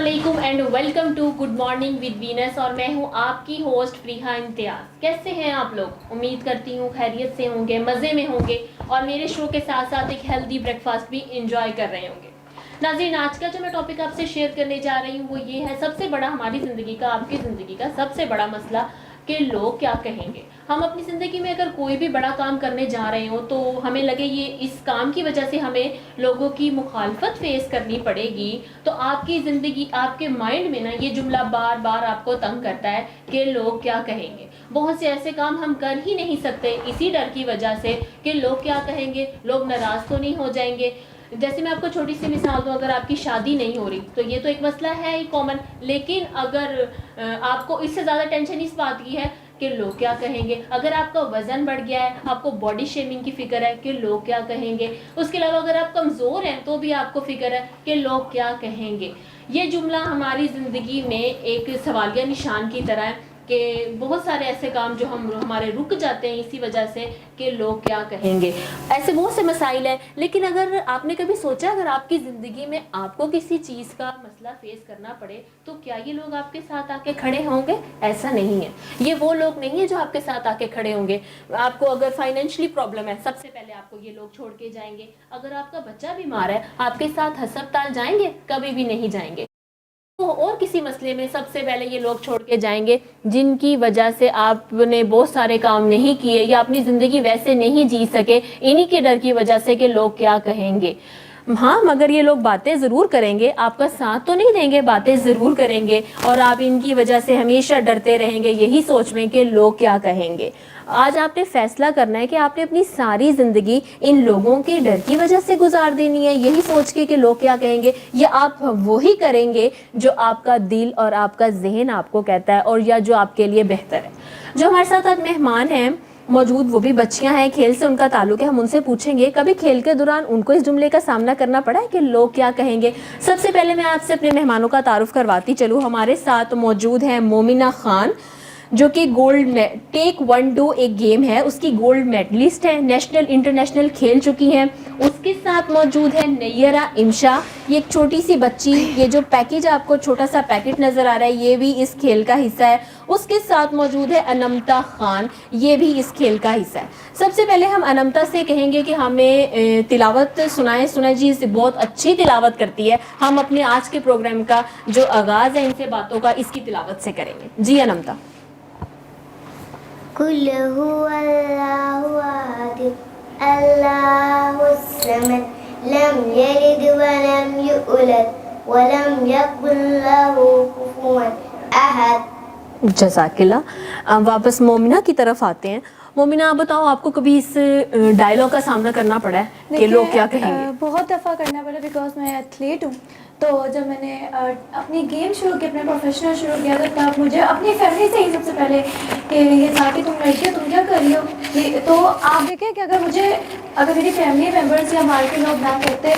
अस्सलामुअलैकुम and welcome to good morning with Venus. और मैं हूं आपकी होस्ट फ्रीहा इम्तियाज़। कैसे हैं आप लोग? उम्मीद करती हूं खैरियत से होंगे, मज़े में होंगे और मेरे शो के साथ साथ एक हेल्दी ब्रेकफास्ट भी इंजॉय कर रहे होंगे। नाज़रीन, आज का जो मैं टॉपिक आपसे शेयर करने जा रही हूँ वो ये है, सबसे बड़ा हमारी ज़िंदगी का, आपकी ज़िंदगी का सबसे बड़ा मसला कि लोग क्या कहेंगे। हम अपनी ज़िंदगी में अगर कोई भी बड़ा काम करने जा रहे हो तो हमें लगे ये इस काम की वजह से हमें लोगों की मुखालफत फेस करनी पड़ेगी, तो आपकी ज़िंदगी, आपके माइंड में ना ये जुमला बार बार आपको तंग करता है कि लोग क्या कहेंगे। बहुत से ऐसे काम हम कर ही नहीं सकते इसी डर की वजह से कि लोग क्या कहेंगे, लोग नाराज़ तो नहीं हो जाएंगे। जैसे मैं आपको छोटी सी मिसाल दूँ, अगर आपकी शादी नहीं हो रही तो ये तो एक मसला है ही कॉमन, लेकिन अगर आपको इससे ज़्यादा टेंशन इस बात की है कि लोग क्या कहेंगे। अगर आपका वज़न बढ़ गया है, आपको बॉडी शेमिंग की फ़िक्र है कि लोग क्या कहेंगे। उसके अलावा अगर आप कमज़ोर हैं तो भी आपको फ़िक्र है कि लोग क्या कहेंगे। ये जुमला हमारी ज़िंदगी में एक सवालिया निशान की तरह है कि बहुत सारे ऐसे काम जो हमारे रुक जाते हैं इसी वजह से कि लोग क्या कहेंगे। ऐसे बहुत से मसाइल हैं, लेकिन अगर आपने कभी सोचा अगर आपकी ज़िंदगी में आपको किसी चीज़ का मसला फेस करना पड़े तो क्या ये लोग आपके साथ आके खड़े होंगे? ऐसा नहीं है। ये वो लोग नहीं है जो आपके साथ आके खड़े होंगे। आपको अगर फाइनेंशियली प्रॉब्लम है, सबसे पहले आपको ये लोग छोड़ के जाएंगे। अगर आपका बच्चा बीमार है, आपके साथ अस्पताल जाएंगे? कभी भी नहीं जाएंगे। और किसी मसले में सबसे पहले ये लोग छोड़ के जाएंगे जिनकी वजह से आपने बहुत सारे काम नहीं किए या अपनी ज़िंदगी वैसे नहीं जी सके, इन्हीं के डर की वजह से कि लोग क्या कहेंगे। हाँ, मगर ये लोग बातें ज़रूर करेंगे, आपका साथ तो नहीं देंगे, बातें ज़रूर करेंगे और आप इनकी वजह से हमेशा डरते रहेंगे यही सोच में कि लोग क्या कहेंगे। आज आपने फैसला करना है कि आपने अपनी सारी ज़िंदगी इन लोगों के डर की वजह से गुजार देनी है, यही सोच के कि लोग क्या कहेंगे, या आप वही करेंगे जो आपका दिल और आपका जहन आपको कहता है और या जो आपके लिए बेहतर है। जो हमारे साथ आज मेहमान हैं मौजूद, वो भी बच्चियां हैं, खेल से उनका ताल्लुक है। हम उनसे पूछेंगे कभी खेल के दौरान उनको इस जुमले का सामना करना पड़ा है कि लोग क्या कहेंगे। सबसे पहले मैं आपसे अपने मेहमानों का तारुफ करवाती चलूँ। हमारे साथ मौजूद हैं मोमिना खान, जो कि गोल्ड टेक वन डू एक गेम है उसकी गोल्ड मेडलिस्ट है, नेशनल इंटरनेशनल खेल चुकी हैं। उसके साथ मौजूद है नैयरा इमशा, ये एक छोटी सी बच्ची, ये जो पैकेज आपको छोटा सा पैकेट नज़र आ रहा है ये भी इस खेल का हिस्सा है। उसके साथ मौजूद है अनमता खान, ये भी इस खेल का हिस्सा है। सबसे पहले हम अनमता से कहेंगे कि हमें तिलावत सुनाए जी, बहुत अच्छी तिलावत करती है। हम अपने आज के प्रोग्राम का जो आगाज़ है इनसे बातों का इसकी तिलावत से करेंगे। जी अनमता। कुल हुवल्लाहु अहद अल्लाहुस समद लम यलिद व लम यूलद व लम यकुल लहू कुफुवन अहद। जज़ाकिल्लाह। वापस मोमिना की तरफ आते हैं। मोमिना, आप बताओ, आपको कभी इस डायलॉग का सामना करना पड़ा है कि लोग क्या कहेंगे? बहुत दफ़ा करना पड़ा, बिकॉज मैं एथलीट हूँ। तो जब मैंने अपनी गेम शुरू की, अपने प्रोफेशनल शुरू किया, तो तब मुझे अपनी फैमिली से ही सबसे पहले कि ये था कि तुम लड़की हो, तुम क्या कर रही हो। ये तो आप देखें कि अगर मेरी फैमिली मेम्बर्स या बाहर के लोग ना कहते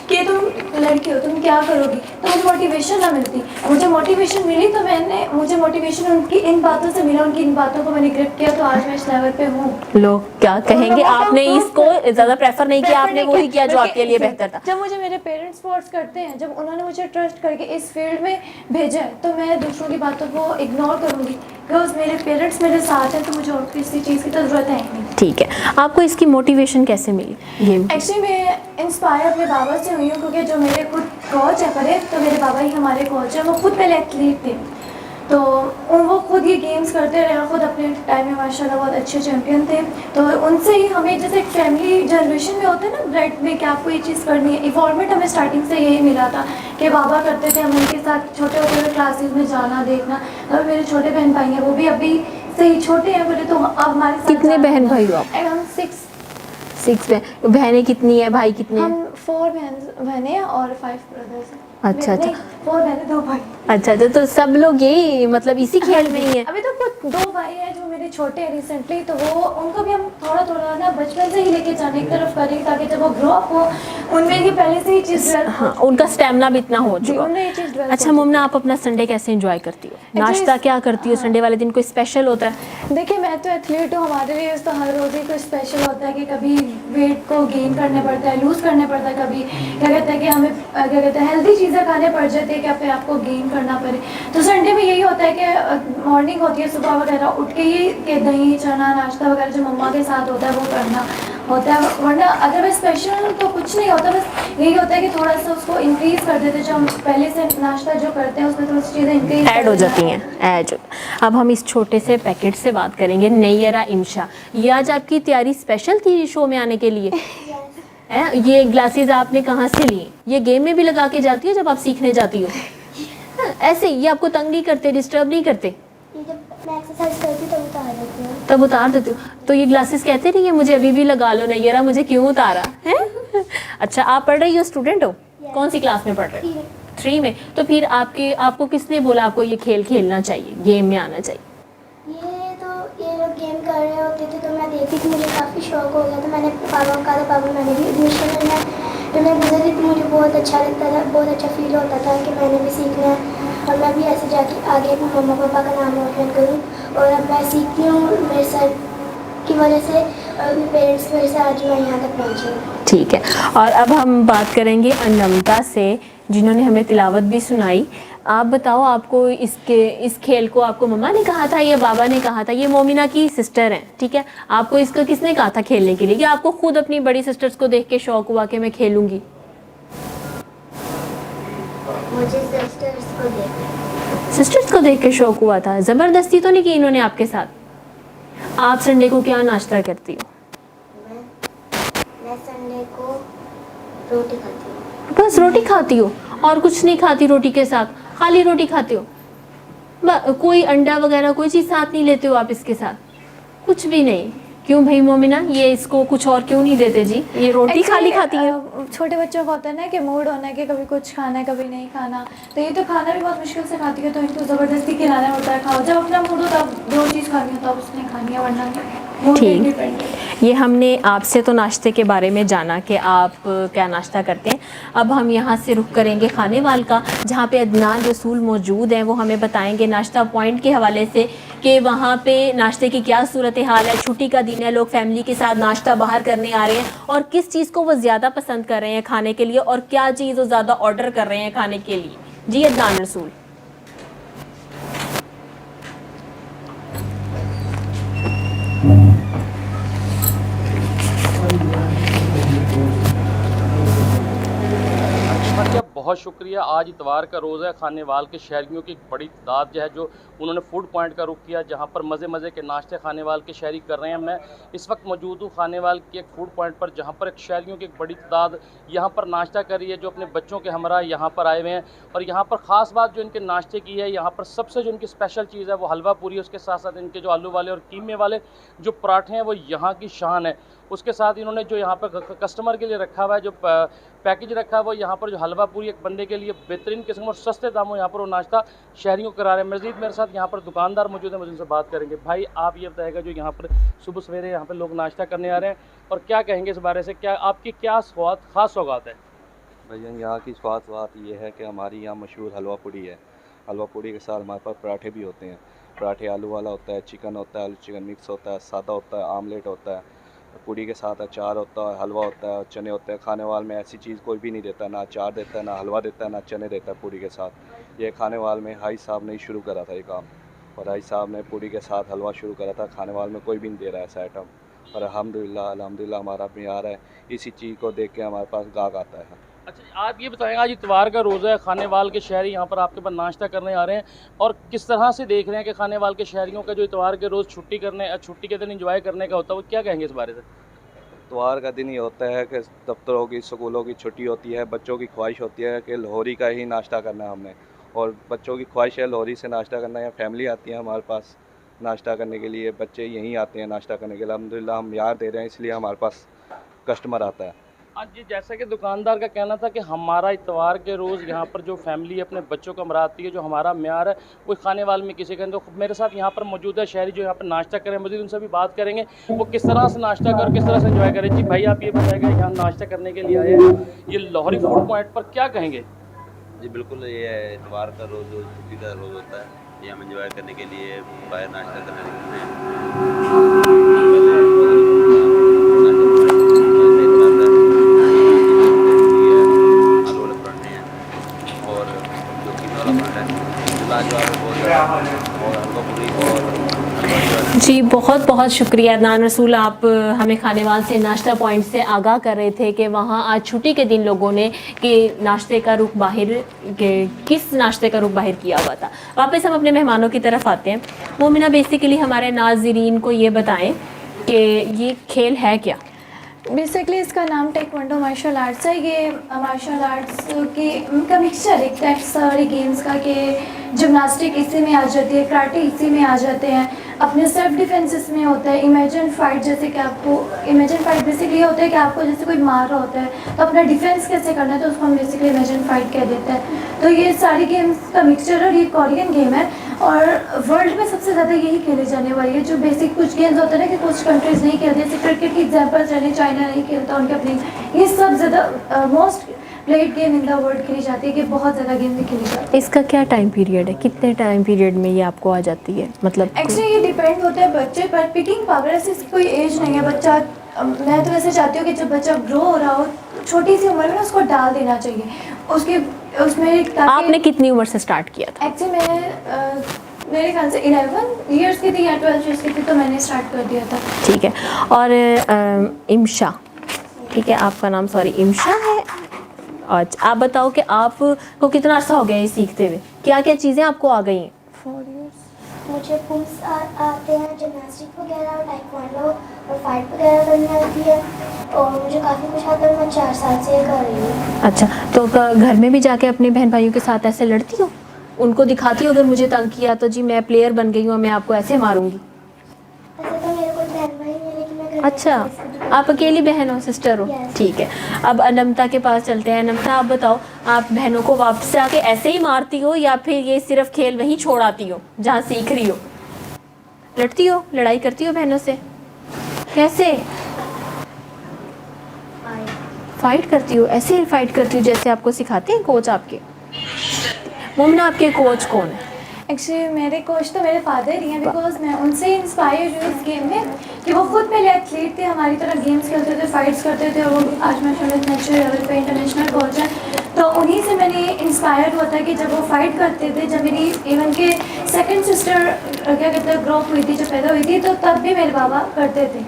कि तुम लड़की हो, तुम क्या करोगी, तो मुझे मोटिवेशन ना मिलती। मुझे मोटिवेशन मिली तो मुझे मोटिवेशन उनकी इन बातों से मिला, उनकी इन बातों को मैंने ग्रिप किया, तो आज मैं इस लेवल पे हूँ। लोग क्या कहेंगे, आपने इसको ज़्यादा प्रेफर नहीं किया, आपने वही किया जो आपके लिए बेहतर था। जब मुझे मेरे पेरेंट्स फोर्स करते हैं, जब उन्होंने मुझे ट्रस्ट करके इस फील्ड में भेजा है, तो मैं दूसरों की बातों को इग्नोर करूँगी, बिकॉज मेरे पेरेंट्स मेरे साथ हैं, तो मुझे और किसी चीज़ की तो ज़रूरत है नहीं। ठीक है, आपको इसकी मोटिवेशन कैसे मिली? एक्चुअली मैं इंस्पायर अपने बाबा से हुई हूँ, क्योंकि जो मेरे खुद कोच है परे, तो मेरे बाबा ही हमारे कोच हैं। वो खुद पहले एथलीट थे, तो वो खुद ये गेम्स करते रहे, खुद अपने टाइम में माशाल्लाह बहुत अच्छे चैम्पियन थे। तो उनसे ही हमें, जैसे एक फैमिली जनरेशन में होता है ना ब्लड में, कि आपको ये चीज़ करनी है, इवॉल्वमेंट हमें स्टार्टिंग से यही मिला था कि बाबा करते थे, हम उनके साथ छोटे होते हुए क्लासेस में जाना देखना। अब मेरे छोटे बहन भाई हैं, वो भी अभी से ही छोटे हैं बोले, तो अब हमारे साथ। कितने बहन भाई हो आप? हम 6 बहनें कितनी है, भाई कितने हैं? हम 4 बहनें हैं और 5 ब्रदर्स हैं। अच्छा अच्छा, 4 बहनें 2 भाई। अच्छा, तो सब लोग यही मतलब इसी खेल में ही है? अभी तो कुछ 2 भाई हैं जो मेरे छोटे हैं रिसेंटली, तो वो उनको भी हम थोड़ा थोड़ा ना बचपन से ही लेके जाने की तरफ करें, ताकि जब वो ग्रो अप हो उनमें ही पहले से ही चीज़ हाँ, उनका स्टेमिना भी इतना हो चुका। उनमें ये चीज़ develop अच्छा हो मुमना, आप अपना संडे कैसे एंजॉय करती हो? नाश्ता क्या करती हो संडे वाले दिन? कोई स्पेशल होता है? देखिए, मैं तो एथलीट हूँ, हमारे लिए तो हर रोज़ ही कोई स्पेशल होता है कि कभी वेट को गेन करने पड़ता है, लूज़ करने पड़ता है, कभी क्या कहते हैं कि हमें क्या कहते हैं हेल्दी चीज़ें खाने पड़ जाती है कि अपने आप को गेन करना पड़े। तो संडे में यही होता है कि मॉर्निंग होती है, सुबह वगैरह उठ के ही के दही चना नाश्ता वगैरह जो मम्मा के साथ होता है वो करना होता है, वरना अगर मैं स्पेशल तो कुछ नहीं होता, बस यही होता है कि थोड़ा सा उसको इंक्रीज़ कर देते हैं, जो हम पहले से नाश्ता जो करते हैं उसमें थोड़ी सी चीज़ें इंक्रीज ऐड हो जाती हैं, ऐड। अब हम इस छोटे से पैकेट से बात करेंगे, नैयरा इंशा। ये आज आपकी तैयारी स्पेशल थी शो में आने के लिए? ये ग्लासेस आपने कहाँ से लिए? ये गेम में भी लगा के जाती हो जब आप सीखने जाती हो? ऐसे ये आपको तंग नहीं करते, डिस्टर्ब नहीं करते? जब मैं एक्सरसाइज करती तब उतार देती हूँ। तब उतार देती हो? तो ये ग्लासेस कहते नहीं है मुझे अभी भी लगा लो नैयरा, मुझे क्यों उतारा है? अच्छा, आप पढ़ रही हो, स्टूडेंट हो? कौन सी क्लास में पढ़ रहे हो? 3 में। तो फिर आपको किसने बोला आपको ये खेल खेलना चाहिए, गेम में आना चाहिए? ये लोग गेम कर रहे होते थे तो मैं देखती थी, मुझे काफ़ी शौक हो गया, तो मैंने पापा को कहा था पापा मैंने भी एडमिशन लेना है। जब मैं गुजरी थी मुझे बहुत अच्छा लगता था, बहुत अच्छा फील होता था कि मैंने भी सीखना है और मैं भी ऐसे जाके आगे अपने मम्मा पापा का नाम रोशन करूँ। और अब मैं सीखती हूँ मेरे सर की वजह से और अपने पेरेंट्स की वजह से आज मैं यहाँ तक पहुँची हूँ। ठीक है, और अब हम बात करेंगे अनमता से, जिन्होंने हमें तिलावत भी सुनाई। आप बताओ, आपको इस खेल को आपको मम्मा ने कहा था या बाबा ने कहा था? ये मोमिना की सिस्टर हैं, ठीक है। आपको इसका किसने कहा था खेलने के लिए, या आपको खुद अपनी बड़ी सिस्टर्स को देख के शौक हुआ कि मैं खेलूंगी? मुझे सिस्टर्स को देख के शौक हुआ था, ज़बरदस्ती तो नहीं की इन्होंने आपके साथ? आप संडे को क्या नाश्ता करती हो? मैं संडे को रोटी खाती हूँ। बस रोटी खाती हो और कुछ नहीं खाती? रोटी के साथ खाली रोटी खाती हो? कोई अंडा वगैरह कोई चीज़ साथ नहीं लेते हो आप इसके साथ? कुछ भी नहीं? क्यों भाई मोमिना, ये इसको कुछ और क्यों नहीं देते जी? ये रोटी खाली खाती है? छोटे बच्चों का होता है ना कि मूड होना है कि कभी कुछ खाना है कभी नहीं खाना, तो ये तो खाना भी बहुत मुश्किल से खाती है, तो इनको ज़बरदस्ती खिलाना होता है। खाओ, जब अपना मूड हो तब जो चीज़ खानी हो तब उसने खानी है, वरना ठीक। ये हमने आपसे तो नाश्ते के बारे में जाना कि आप क्या नाश्ता करते हैं। अब हम यहाँ से रुख करेंगे खाने वाल का, जहाँ पे अदनान रसूल मौजूद हैं। वो हमें बताएंगे नाश्ता पॉइंट के हवाले से कि वहाँ पे नाश्ते की क्या सूरत हाल है। छुट्टी का दिन है, लोग फैमिली के साथ नाश्ता बाहर करने आ रहे हैं, और किस चीज़ को वो ज़्यादा पसंद कर रहे हैं खाने के लिए, और क्या चीज़ वो ज़्यादा ऑर्डर कर रहे हैं खाने के लिए। जी अदनान रसूल। बहुत शुक्रिया। आज इतवार का रोज़ है। खानेवाल के शहरियों की बड़ी तादाद जो है जो उन्होंने फूड पॉइंट का रुख किया, जहां पर मज़े के नाश्ते खानेवाल के शहरी कर रहे हैं। मैं इस वक्त मौजूद हूं खानेवाल के एक फूड पॉइंट पर, जहां पर एक शहरियों की एक बड़ी तादाद यहां पर नाश्ता कर रही है, जो अपने बच्चों के हमरा यहां पर आए हुए हैं। और यहां पर ख़ास बात जो इनके नाश्ते की है, यहाँ पर सबसे जो इनकी स्पेशल चीज़ है वो हलवा पूरी है। उसके साथ साथ इनके जो आलू वाले और कीमे वाले जो पराठे हैं वो यहाँ की शान है। उसके साथ इन्होंने जो यहाँ पर कस्टमर के लिए रखा हुआ है, जो पैकेज रखा है, वो यहाँ पर जो हलवा पूरी एक बंदे के लिए बेहतरीन किस्म और सस्ते दामों यहाँ पर वो नाश्ता शहरियों को करा रहे हैं। मज़ीद मेरे साथ यहाँ पर दुकानदार मौजूद है, मुझे उनसे बात करेंगे। भाई, आप ये बताएगा जो यहाँ पर सुबह सवेरे यहाँ पर लोग नाश्ता करने आ रहे हैं, और क्या कहेंगे इस बारे से? क्या आपकी क्या ख़ास सौगात है? भैया, यहाँ की ख़ास बात ये है कि हमारी यहाँ मशहूर हलवा पूड़ी है। हलवा पूड़ी के साथ हमारे पास पराठे भी होते हैं। पराठे आलू वाला होता है, चिकन होता है, आलू चिकन मिक्स होता है, सादा होता है, आमलेट होता है, पूड़ी के साथ अचार होता है, हलवा होता है और चने होते हैं। खाने वाल में ऐसी चीज़ कोई भी नहीं देता, ना अचार देता है, ना हलवा देता है, ना चने देता है पूड़ी के साथ। ये खाने वाल में हाई साहब ने ही शुरू करा था ये काम, और हाई साहब ने पूड़ी के साथ हलवा शुरू करा था। खाने वाल में कोई भी नहीं दे रहा है ऐसा आइटम, और अल्हम्दुलिल्लाह हमारा भी आ रहा है। इसी चीज़ को देख के हमारे पास गाहक आता है। अच्छा, आप ये बताएं, आज इतवार का रोज़ा है, खानेवाल के शहरी यहाँ पर आपके पास नाश्ता करने आ रहे हैं, और किस तरह से देख रहे हैं कि खानेवाल के शहरियों का जो इतवार के रोज़ छुट्टी के दिन एंजॉय करने का होता है, वो क्या कहेंगे इस बारे से? इतवार का दिन ये होता है कि दफ्तरों की, स्कूलों की छुट्टी होती है। बच्चों की ख्वाहिश होती है कि लोहरी का ही नाश्ता करना है हमने, और बच्चों की ख्वाहिश है लोहरी से नाश्ता करना है। फैमिली आती है हमारे पास नाश्ता करने के लिए, बच्चे यहीं आते हैं नाश्ता करने के लिए। अल्हम्दुलिल्लाह हम यार दे रहे हैं, इसलिए हमारे पास कस्टमर आता है। आज जी जैसा कि दुकानदार का कहना था कि हमारा इतवार के रोज़ यहाँ पर जो फैमिली अपने बच्चों को मराती है, जो हमारा म्यार है वो खाने वाले में किसी का नहीं। तो मेरे साथ यहाँ पर मौजूद है शहरी जो यहाँ पर नाश्ता करें, मज़ीद उनसे भी बात करेंगे वो किस तरह से नाश्ता कर, किस तरह से एंजॉय करें। जी भाई आप ये बताएगा यहाँ नाश्ता करने के लिए आए हैं, ये लाहौरी फूड पॉइंट पर क्या कहेंगे? जी बिल्कुल, ये इतवार का रोज़ छुट्टी का रोज़ होता है, ये हम एंजॉय करने के लिए बाहर नाश्ता करने निकलते हैं। आलू वाले पराठे हैं और जो कीमा वाला पराठा है, लाजवाब है बहुत ज़्यादा, और हलवा पूरी और हलवा जो है। जी बहुत बहुत शुक्रिया अदनान रसूल, आप हमें खानेवाल से नाश्ता पॉइंट से आगाह कर रहे थे कि वहाँ आज छुट्टी के दिन लोगों ने कि नाश्ते का रुख बाहर किस नाश्ते का रुख बाहर किया हुआ था। वापस हम अपने मेहमानों की तरफ आते हैं। मोमिना बेसिकली हमारे नाज़रीन को ये बताएं कि ये खेल है क्या? बेसिकली इसका नाम टेक्वांडो मार्शल आर्ट्स है। ये मार्शल आर्ट्स की उनका मिक्सचर एक टाइप सारे गेम्स का, कि जिमनास्टिक इसी में आ जाती है, कराटे इसी में आ जाते हैं, अपने सेल्फ डिफेंस इसमें होता है, इमेजिन फाइट, जैसे कि आपको इमेजिन फाइट बेसिकली ये होता है कि आपको जैसे कोई मार रहा होता है तो अपना डिफेंस कैसे करना है, तो उसको हम बेसिकली इमेजिन फाइट कह देते हैं। तो ये सारी गेम्स का मिक्सचर और ये कोरियन गेम है और वर्ल्ड में सबसे ज़्यादा यही खेले जाने वाली है। जो बेसिक कुछ गेम्स होते हैं ना कि कुछ कंट्रीज़ नहीं खेलते, जैसे क्रिकेट की एग्जाम्पल चले, चाइना नहीं खेलता उनके अपने, ये सब ज़्यादा most played game in the world खेली जाती है, कि बहुत ज़्यादा गेम में खेली जाती है। इसका क्या टाइम पीरियड है, कितने टाइम पीरियड में ये आपको आ जाती है? मतलब एक्चुअली ये डिपेंड होता है बच्चे पर, पिकिंग पावर ऐसे इसकी कोई एज नहीं है। बच्चा, मैं तो वैसे चाहती हूँ कि जब बच्चा ग्रो हो रहा हो छोटी सी उम्र में उसको डाल देना चाहिए उसके उसमें। आपने कितनी उम्र से स्टार्ट किया था? एक्चुअली मैं मेरे ख्याल से 11 ईयर्स की थी या 12 ईयर्स की थी तो मैंने स्टार्ट कर दिया था। ठीक है। और इम्शा, ठीक है आपका नाम, सॉरी इम्शा है। अच्छा आप बताओ कि आपको कितना अर्सा हो गया ये सीखते हुए, क्या क्या चीज़ें आपको आ गई हैं? 4 ईयर्स। मुझे पुल्स आते हैं, जिमनास्टिक वगैरह और टाइक्वांडो और फाइट वगैरह करनी आती है, और मुझे काफ़ी कुछ आता है। मैं 4 साल से ये कर रही हूँ। अच्छा तो घर में भी जाके अपने बहन भाइयों के साथ ऐसे लड़ती हो, उनको दिखाती हो अगर मुझे तंग किया तो जी मैं प्लेयर बन गई हूँ, मैं आपको ऐसे मारूंगी? ऐसे तो मेरे कोई बहन भाई नहीं है, लेकिन मैं घर में अच्छा ऐसे भी आप अकेली बहन हो, सिस्टर हो? Yes. ठीक है। अब अनमता के पास चलते हैं। अनमता आप बताओ, आप बहनों को वापस आके ऐसे ही मारती हो या फिर ये सिर्फ खेल वहीं छोड़ आती हो जहाँ सीख रही हो? लड़ती हो, लड़ाई करती हो बहनों से? कैसे फाइट करती हो? ऐसे फाइट करती हो जैसे आपको सिखाते हैं कोच आपके? मोमिना आपके कोच कौन है? एक्चुअली मेरे कोच तो मेरे फादर ही हैं, बिकॉज मैं उनसे इंस्पायर हुई इस गेम में, कि वो खुद पहले एथलीट थे, हमारी तरह गेम्स खेलते थे, फाइट्स करते थे, और वो आज माशाल्लाह नेशनल लेवल पे इंटरनेशनल कोच हैं। तो उन्हीं से मैंने इंस्पायर हुआ था कि जब वो फाइट करते थे, जब मेरी इवन के सेकंड सिस्टर क्या कहते हैं ग्रोथ हुई थी, जो पैदा हुई थी, तो तब भी मेरे बाबा करते थे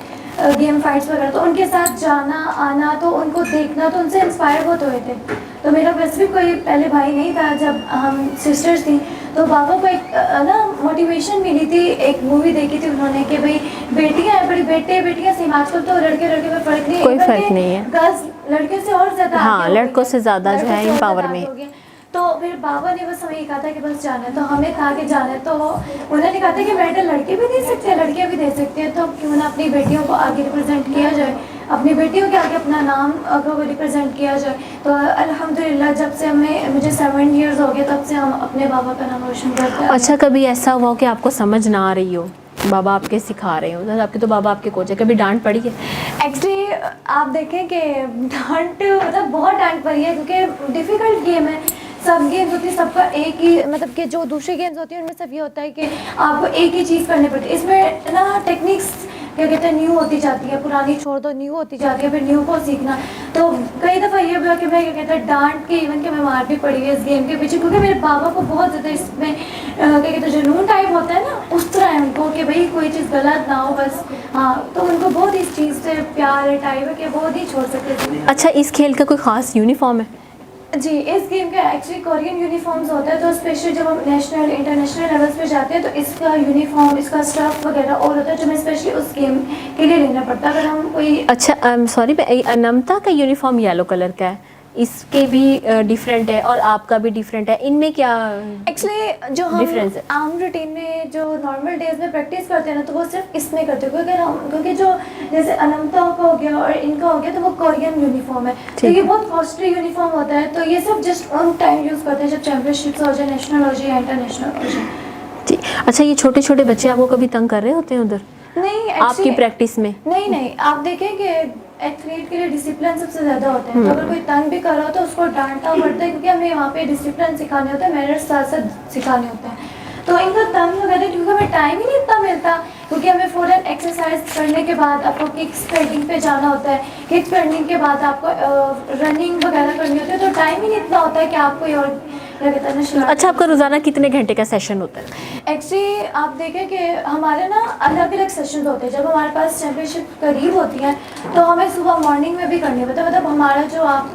गेम फाइट्स वगैरह। तो उनके साथ जाना आना, तो उनको देखना, तो उनसे इंस्पायर बहुत हुए थे। तो मेरा वैसे भी कोई पहले भाई नहीं था, जब हम सिस्टर्स थी तो बाबा को एक ना मोटिवेशन मिली थी, एक मूवी देखी थी उन्होंने कि भाई बेटियां हैं, बड़ी बेटियां सेम, आजकल तो लड़के में फर्क नहीं है, कोई फर्क नहीं है, गर्ल्स लड़के से और ज़्यादा हाँ आगे हो लड़कों गई से ज़्यादा जो है एम्पावर में। तो फिर बाबा ने बस हमें कहा था कि बस जाना है, तो हमें था कि जाना है, तो उन्होंने कहा था कि मेडल लड़के भी दे सकते हैं, लड़कियां भी दे सकती हैं, तो क्यों ना अपनी बेटियों को आगे रिप्रेजेंट किया जाए, अपनी बेटियों के आगे अपना नाम अगर रिप्रेजेंट किया जाए। तो अल्हम्दुलिल्लाह जब से मुझे 7 ईयर्स हो गए, तब से हम अपने बाबा का नाम रोशन करते हैं। अच्छा कभी ऐसा हुआ कि आपको समझ ना आ रही हो, बाबा आपके सिखा रहे हो, आपके तो बाबा आपके कोच है, कभी डांट पड़ी है? एक्चुअली आप देखें कि डांट मतलब बहुत डांट पड़ी है, क्योंकि डिफ़िकल्ट गेम है। सब गेम्स होती है, सबका एक ही मतलब कि जो दूसरी गेम्स होती है उनमें सब ये होता है कि आपको एक ही चीज़ करनी पड़ती है। इसमें ना टेक्निक्स क्या कहते हैं न्यू होती जाती है, पुरानी छोड़ दो न्यू होती जाती है, फिर न्यू को सीखना। तो कई दफ़ा ये हुआ कि मैं क्या कहते हैं डांट के इवन कि मैं मार भी पड़ी है इस गेम के पीछे, क्योंकि मेरे बाबा को बहुत ज़्यादा इसमें क्या कहते हैं जुनून टाइप होता है ना, उस तरह है उनको कि भाई कोई चीज़ गलत ना हो बस। हाँ तो उनको बहुत इस चीज़ से प्यार है टाइप है कि बहुत ही छोड़ सकते थे। अच्छा इस खेल का कोई ख़ास यूनिफॉर्म है? जी इस गेम का एक्चुअली कोरियन यूनिफॉर्म्स होता है, तो स्पेशली जब हम नेशनल इंटरनेशनल लेवल्स पे जाते हैं तो इसका यूनिफॉर्म, इसका स्टफ वगैरह और होता है, जो हमें स्पेशली उस गेम के लिए लेना पड़ता है। अगर हम कोई अच्छा सॉरी, अनमता का यूनिफॉर्म येलो कलर का है, इसके भी डिफरेंट है और आपका भी डिफरेंट है, इनमें क्या एक्चुअली जो हम Difference है। आम रूटीन में जो नॉर्मल डेज में प्रैक्टिस करते हैं ना, तो वो सिर्फ इसमें करते हैं, क्योंकि जो जैसे अनंता का हो गया और इनका हो गया, तो वो कोरियन यूनिफॉर्म है, तो ठीक ये है। बहुत कॉस्टली यूनिफॉर्म होता है, तो ये सब जस्ट ऑन टाइम यूज़ करते हैं जब चैम्पियनशिप्स हो जाए, नेशनल हो जाए, इंटरनेशनल हो जाए। जी। अच्छा, ये छोटे छोटे बच्चे आपको कभी तंग कर रहे होते हैं उधर नहीं आपकी actually- प्रैक्टिस में? नहीं, आप देखें कि एथलीट के लिए डिसिप्लिन सबसे ज़्यादा होता है, तो अगर कोई तंग भी कर रहा हो तो उसको डांटना पड़ता है, क्योंकि हमें वहाँ पे डिसिप्लिन सिखाने होते हैं, मैनर्स साथ साथ सिखाने होते हैं। तो इनका तंग वगैरह क्योंकि हमें टाइम ही नहीं इतना मिलता, क्योंकि हमें फ़ौरन एक्सरसाइज करने के बाद आपको किक स्प्रेडिंग पे जाना होता है, किक स्प्रेडिंग के बाद आपको रनिंग वगैरह करनी होती है, तो टाइम ही नहीं इतना होता है कि आपको ये और क्या कहते हैं ना। अच्छा, आपका रोज़ाना कितने घंटे का सेशन होता है? एक्चुअली आप देखें कि हमारे ना अलग अलग सेशन होते हैं। जब हमारे पास चैम्पियनशिप करीब होती है तो हमें सुबह मॉर्निंग में भी करनी होती है, मतलब हमारा जो आप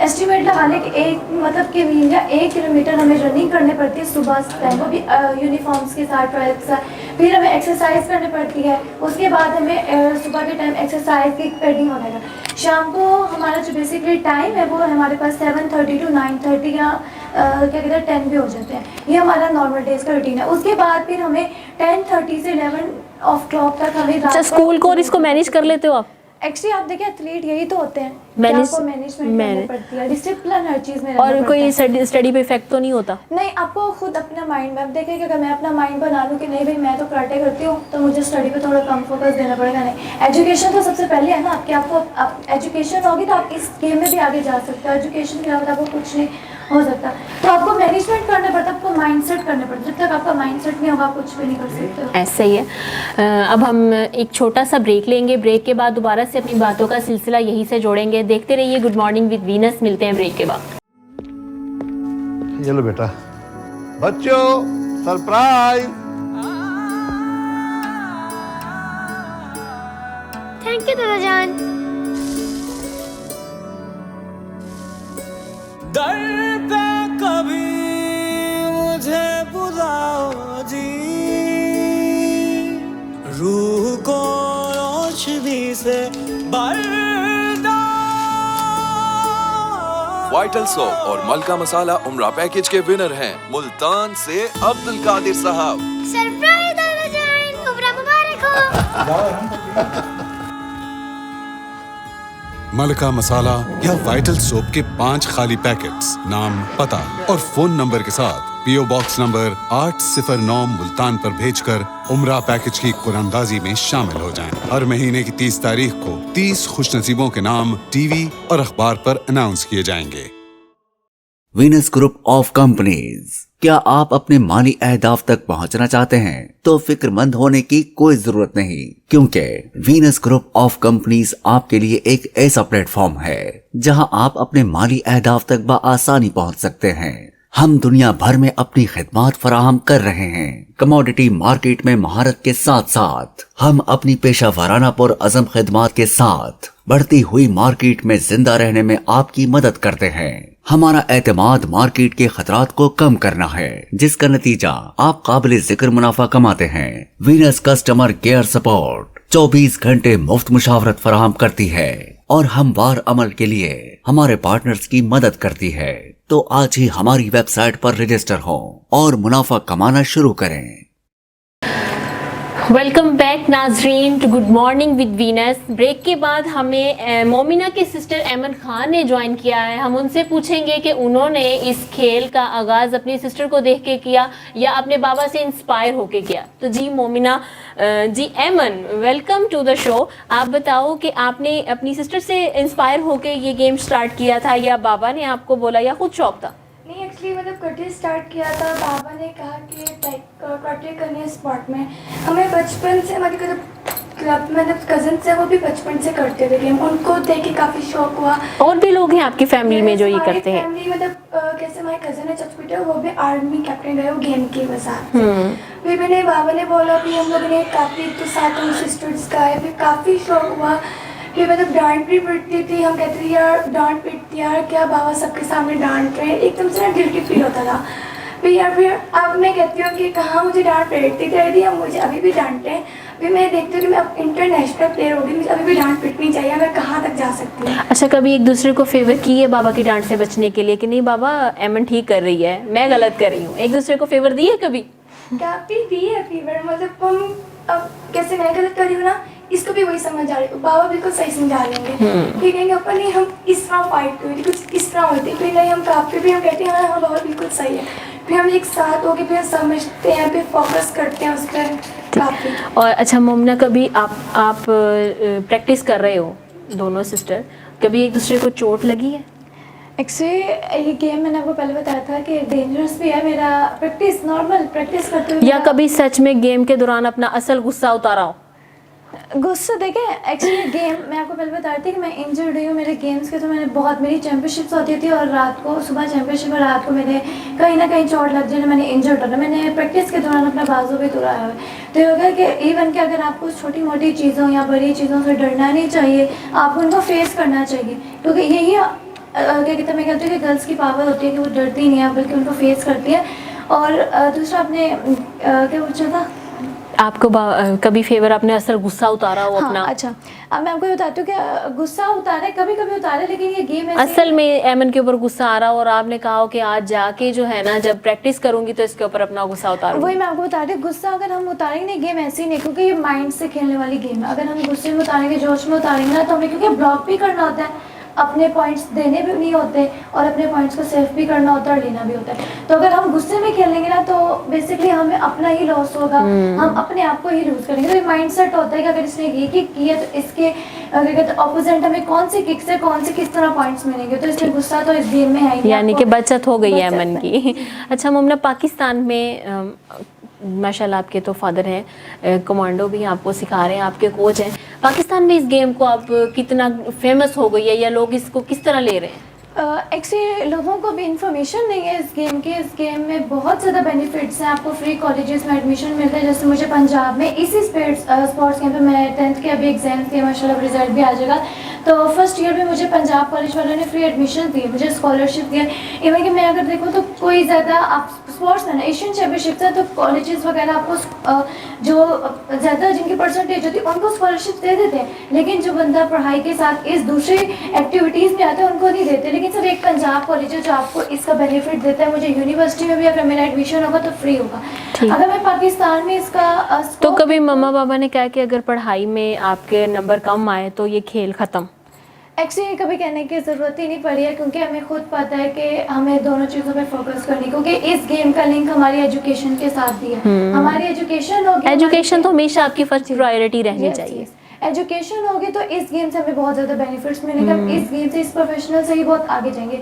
एस्टिमेट लगा लें कि एक मतलब कि मील या 1 किलोमीटर हमें रनिंग करनी पड़ती है सुबह टाइम, वो भी यूनिफॉर्म्स के साथ, ट्रायल के साथ। फिर हमें एक्सरसाइज करनी पड़ती है, उसके बाद हमें सुबह के टाइम एक्सरसाइज की पेडिंग वगैरह। शाम को हमारा जो बेसिकली टाइम है वो हमारे पास 7:30 to 9:30 या क्या कहते हैं 10 भी हो जाते हैं। ये हमारा नॉर्मल डेज का रूटीन है। उसके बाद फिर हमें 10:30 से 11 तक हमें अच्छा, स्कूल को और इसको मैनेज कर लेते हो आप? एक्चुअली आप देखिए एथलीट यही तो होते हैं, Manage- आपको मैनेजमेंट करनी पड़ती है, डिसिप्लिन हर चीज़ में रहना और पड़ता कोई है। स्टडी पे इफेक्ट तो नहीं होता? नहीं, आपको खुद अपना माइंड में, अब देखिए कि अगर मैं अपना माइंड बना लूँ कि नहीं भाई मैं तो कराटे करती हूँ, तो मुझे स्टडी पे थोड़ा कम फोकस देना पड़ेगा। नहीं, एजुकेशन तो सबसे पहले है ना आपकी, आपको एजुकेशन होगी तो आप इस गेम में भी आगे जा सकते हो। एजुकेशन के अलावा आपको कुछ नहीं हो सकता, तो आपको मैनेजमेंट करना पड़ता है, आपको माइंडसेट करना पड़ता है। जब तक आपका माइंडसेट नहीं होगा आप कुछ भी नहीं कर सकते हो। ऐसा ही है। अब हम एक छोटा सा ब्रेक लेंगे, ब्रेक के बाद दोबारा से अपनी बातों का सिलसिला यहीं से जोड़ेंगे। देखते रहिए गुड मॉर्निंग विद वीनस, मिलते हैं ब्रेक के बाद। ये लो बेटा, बच्चों सरप्राइज। थैंक यू दादा जान। दर पे कभी मुझे बुलाओ जी, रूह को रोशनी से भर वाइटल सोप और मलका मसाला उम्रा पैकेज के विनर हैं मुल्तान से अब्दुल कादिर साहब। सरप्राइज दादा जान, उम्र मुबारक हो। मलका मसाला या वाइटल सोप के 5 खाली पैकेट्स, नाम, पता और फोन नंबर के साथ पीओ बॉक्स नंबर 809 मुल्तान पर भेजकर उम्रा पैकेज की कुरानंदाजी में शामिल हो जाएं। हर महीने की 30 तारीख को 30 खुशनसीबों के नाम टीवी और अखबार पर अनाउंस किए जाएंगे। Venus group of companies. क्या आप अपने माली अहदाफ तक पहुंचना चाहते हैं? तो फिक्रमंद होने की कोई जरूरत नहीं, क्योंकि वीनस ग्रुप ऑफ कंपनीज आपके लिए एक ऐसा प्लेटफॉर्म है जहां आप अपने माली अहदाफ तक बआसानी पहुंच सकते हैं। हम दुनिया भर में अपनी खिदमात फराहम कर रहे हैं। कमोडिटी मार्केट में महारत के साथ साथ हम अपनी पेशा वाराना पुर अज़म खिदमात के साथ बढ़ती हुई मार्केट में जिंदा रहने में आपकी मदद करते हैं। हमारा एतमाद मार्केट के खतरात को कम करना है, जिसका नतीजा आप काबिल जिक्र मुनाफा कमाते हैं। वीनस कस्टमर केयर सपोर्ट 24 घंटे मुफ्त मुशावरत फराहम करती है और हमवार अमल के लिए हमारे पार्टनर्स की मदद करती है। तो आज ही हमारी वेबसाइट पर रजिस्टर हो और मुनाफा कमाना शुरू करें। वेलकम बैक नाजरीन to good morning with Venus. Break के बाद हमें मोमिना के सिस्टर ऐमन खान ने ज्वाइन किया है। हम उनसे पूछेंगे कि उन्होंने इस खेल का आगाज़ अपनी सिस्टर को देख के किया या अपने बाबा से इंस्पायर होके किया। तो जी मोमिना, जी Aiman, welcome to the show. आप बताओ कि आपने अपनी सिस्टर से इंस्पायर होके ये गेम स्टार्ट किया था या बाबा ने आपको बोला या खुद शौक था? नहीं, एक्चुअली मतलब कटे स्टार्ट किया था, बाबा ने कहा कि कटे करने हैं स्पॉट में। हमें बचपन से हमारे क्लब मतलब कज़न से, वो भी बचपन से करते थे गेम, उनको देख के काफ़ी शौक हुआ। और भी लोग हैं आपकी फैमिली में जो ये करते हैं? फैमिली मतलब कैसे हमारे कज़न है चच बेटा, वो भी आर्मी कैप्टन रहे, वो गेम की वजह। फिर मैंने बाबा ने बोला, फिर हम लोगों ने काफ़ी तो साथ हम सिस्टर्स का है, फिर काफ़ी शौक हुआ। फिर मतलब डांट भी पड़ती थी, हम कहते थे यार डांट पीटती यार क्या बाबा सबके सामने डांट रहे, एकदम से ना गिल्टी फील होता था। फिर अब मैं कहती हूँ कि कहाँ मुझे डांट पीटती रही थी, अब मुझे अभी भी डांटते हैं, अभी मैं देखती हूँ कि मैं अब इंटरनेशनल प्लेयर हो गई, मुझे अभी भी डांट पिटनी चाहिए, मैं कहाँ तक जा सकती हूँ। अच्छा, कभी एक दूसरे को फेवर की है बाबा की डांट से बचने के लिए कि नहीं बाबा एमन ठीक कर रही है, मैं गलत कर रही हूँ, एक दूसरे को फेवर दी है कभी? काफ़ी दी है फीवर, मतलब हम अब कैसे मैं गलत कर रही हूँ ना, इसको भी वही समझ आ रही है, बाबा बिल्कुल सही समझा लेंगे। फिर कहेंगे अपन नहीं हम इस तरह फाइट करें, कुछ इस तरह होती है, फिर नहीं हम काफ़ी भी हम कहते हैं हाँ बाबा बिल्कुल सही है, फिर हम एक साथ होके फिर समझते हैं, फिर फोकस करते हैं उस पर काफ़ी। और अच्छा मोमना, कभी आप प्रैक्टिस कर रहे हो दोनों सिस्टर, कभी एक दूसरे को चोट लगी है? एक्चुअली ये गेम मैंने आपको पहले बताया था कि डेंजरस भी है, मेरा प्रैक्टिस नॉर्मल प्रैक्टिस करते हुए या कभी सच में गेम के दौरान अपना असल गुस्सा उतारा हो? गुस्सा देखें, एक्चुअली गेम मैं आपको पहले बता रही थी कि मैं इंजर्ड हुई हूँ मेरे गेम्स के, तो मैंने बहुत मेरी चैम्पियनशिप्स होती थी और रात को सुबह चैम्पियनशिप और रात को मेरे कहीं ना कहीं चोट लग जाए, मैंने इंजर्ड होना, मैंने प्रैक्टिस के दौरान अपना बाजू भी तोड़ा है। तो ये होगा कि इवन कि अगर आपको छोटी मोटी चीज़ों या बड़ी चीज़ों से डरना नहीं चाहिए, आपको उनको फेस करना चाहिए, क्योंकि यही क्या कहते हैं, मैं कहती हूँ कि गर्ल्स की पावर होती है कि वो डरती नहीं है बल्कि उनको फेस करती है। और दूसरा आपने क्या पूछा था आपको कभी फेवर अपने असल गुस्सा उतारा हो अपना? हाँ, अच्छा अब मैं आपको बताती हूँ कि गुस्सा उतारे कभी कभी उतारे, लेकिन ये गेम असल में एमन के ऊपर गुस्सा आ रहा हो और आपने कहा हो कि आज जाके जो है ना जब प्रैक्टिस करूंगी तो इसके ऊपर अपना गुस्सा उतारूंगी। वही मैं आपको बता रही हूँ, गुस्सा अगर हम उतारेंगे नहीं, गेम ऐसी नहीं, क्योंकि ये माइंड से खेलने वाली गेम है। अगर हम गुस्से में उतारेंगे, जोश में उतारेंगे ना, तो हमें क्योंकि ब्लॉक भी करना होता है, अपने पॉइंट्स देने भी नहीं होते और अपने पॉइंट्स को सेव भी करना होता है और लेना भी होता है। तो अगर हम गुस्से में खेलेंगे ना तो बेसिकली हमें अपना ही लॉस होगा, हम अपने आप को ही लूज करेंगे। तो ये माइंड सेट होता है कि अगर इसने ये किक किया तो इसके ऑपोजिट हमें कौन सी किक से कौन से किस तरह पॉइंट्स मिलेंगे, तो इसलिए गुस्सा तो इस गेम में है ही, यानी कि बचत हो गई है एमन की। अच्छा मोमना, पाकिस्तान में माशाल्लाह आपके तो फादर हैं, कमांडो भी आपको सिखा रहे हैं, आपके कोच हैं, पाकिस्तान में इस गेम को आप कितना फेमस हो गई है या लोग इसको किस तरह ले रहे हैं? एक्चुअली लोगों को भी इन्फॉर्मेशन नहीं है इस गेम की। इस गेम में बहुत ज़्यादा बेनिफिट्स हैं, आपको फ्री कॉलेजेस में एडमिशन मिलता है। जैसे मुझे पंजाब में इसी स्पोर्ट्स गेम पे मैं 10th के अभी एग्जाम्स दिए, माशाल्लाह रिजल्ट भी आ जाएगा। तो फर्स्ट ईयर में मुझे पंजाब कॉलेज वालों ने फ्री एडमिशन दिए, मुझे स्कॉलरशिप दिया। इवन कि मैं अगर देखूँ तो कोई ज़्यादा आप स्पोर्ट्स में एशियन चैम्पियनशिप है तो कॉलेजेस वगैरह आपको जो ज़्यादा जिनकी परसेंटेज होती है उनको स्कॉलरशिप दे देते हैं, लेकिन जो बंदा पढ़ाई के साथ इस दूसरी एक्टिविटीज़ में आता है उनको नहीं देते। लेकिन सिर्फ एक पंजाब कॉलेज है जो आपको इसका बेनिफिट देता है। मुझे यूनिवर्सिटी में भी अगर मेरा एडमिशन होगा तो फ्री होगा। अगर मैं पाकिस्तान में इसका तो कभी मम्मा पापा ने कहा कि अगर पढ़ाई में आपके नंबर कम आए तो ये खेल ख़त्म? एक्चुअली कभी कहने की ज़रूरत ही नहीं पड़ी है, क्योंकि हमें खुद पता है कि हमें दोनों चीज़ों पे फोकस करनी, क्योंकि इस गेम का लिंक हमारी एजुकेशन के साथ भी है। हमारी एजुकेशन होगी, एजुकेशन तो हमेशा आपकी फर्स्ट प्रायोरिटी रहनी चाहिए। एजुकेशन होगी तो इस गेम से हमें बहुत ज़्यादा बेनिफिट्स मिलेंगे। हम इस गेम से, इस प्रोफेशनल से ही बहुत आगे जाएंगे।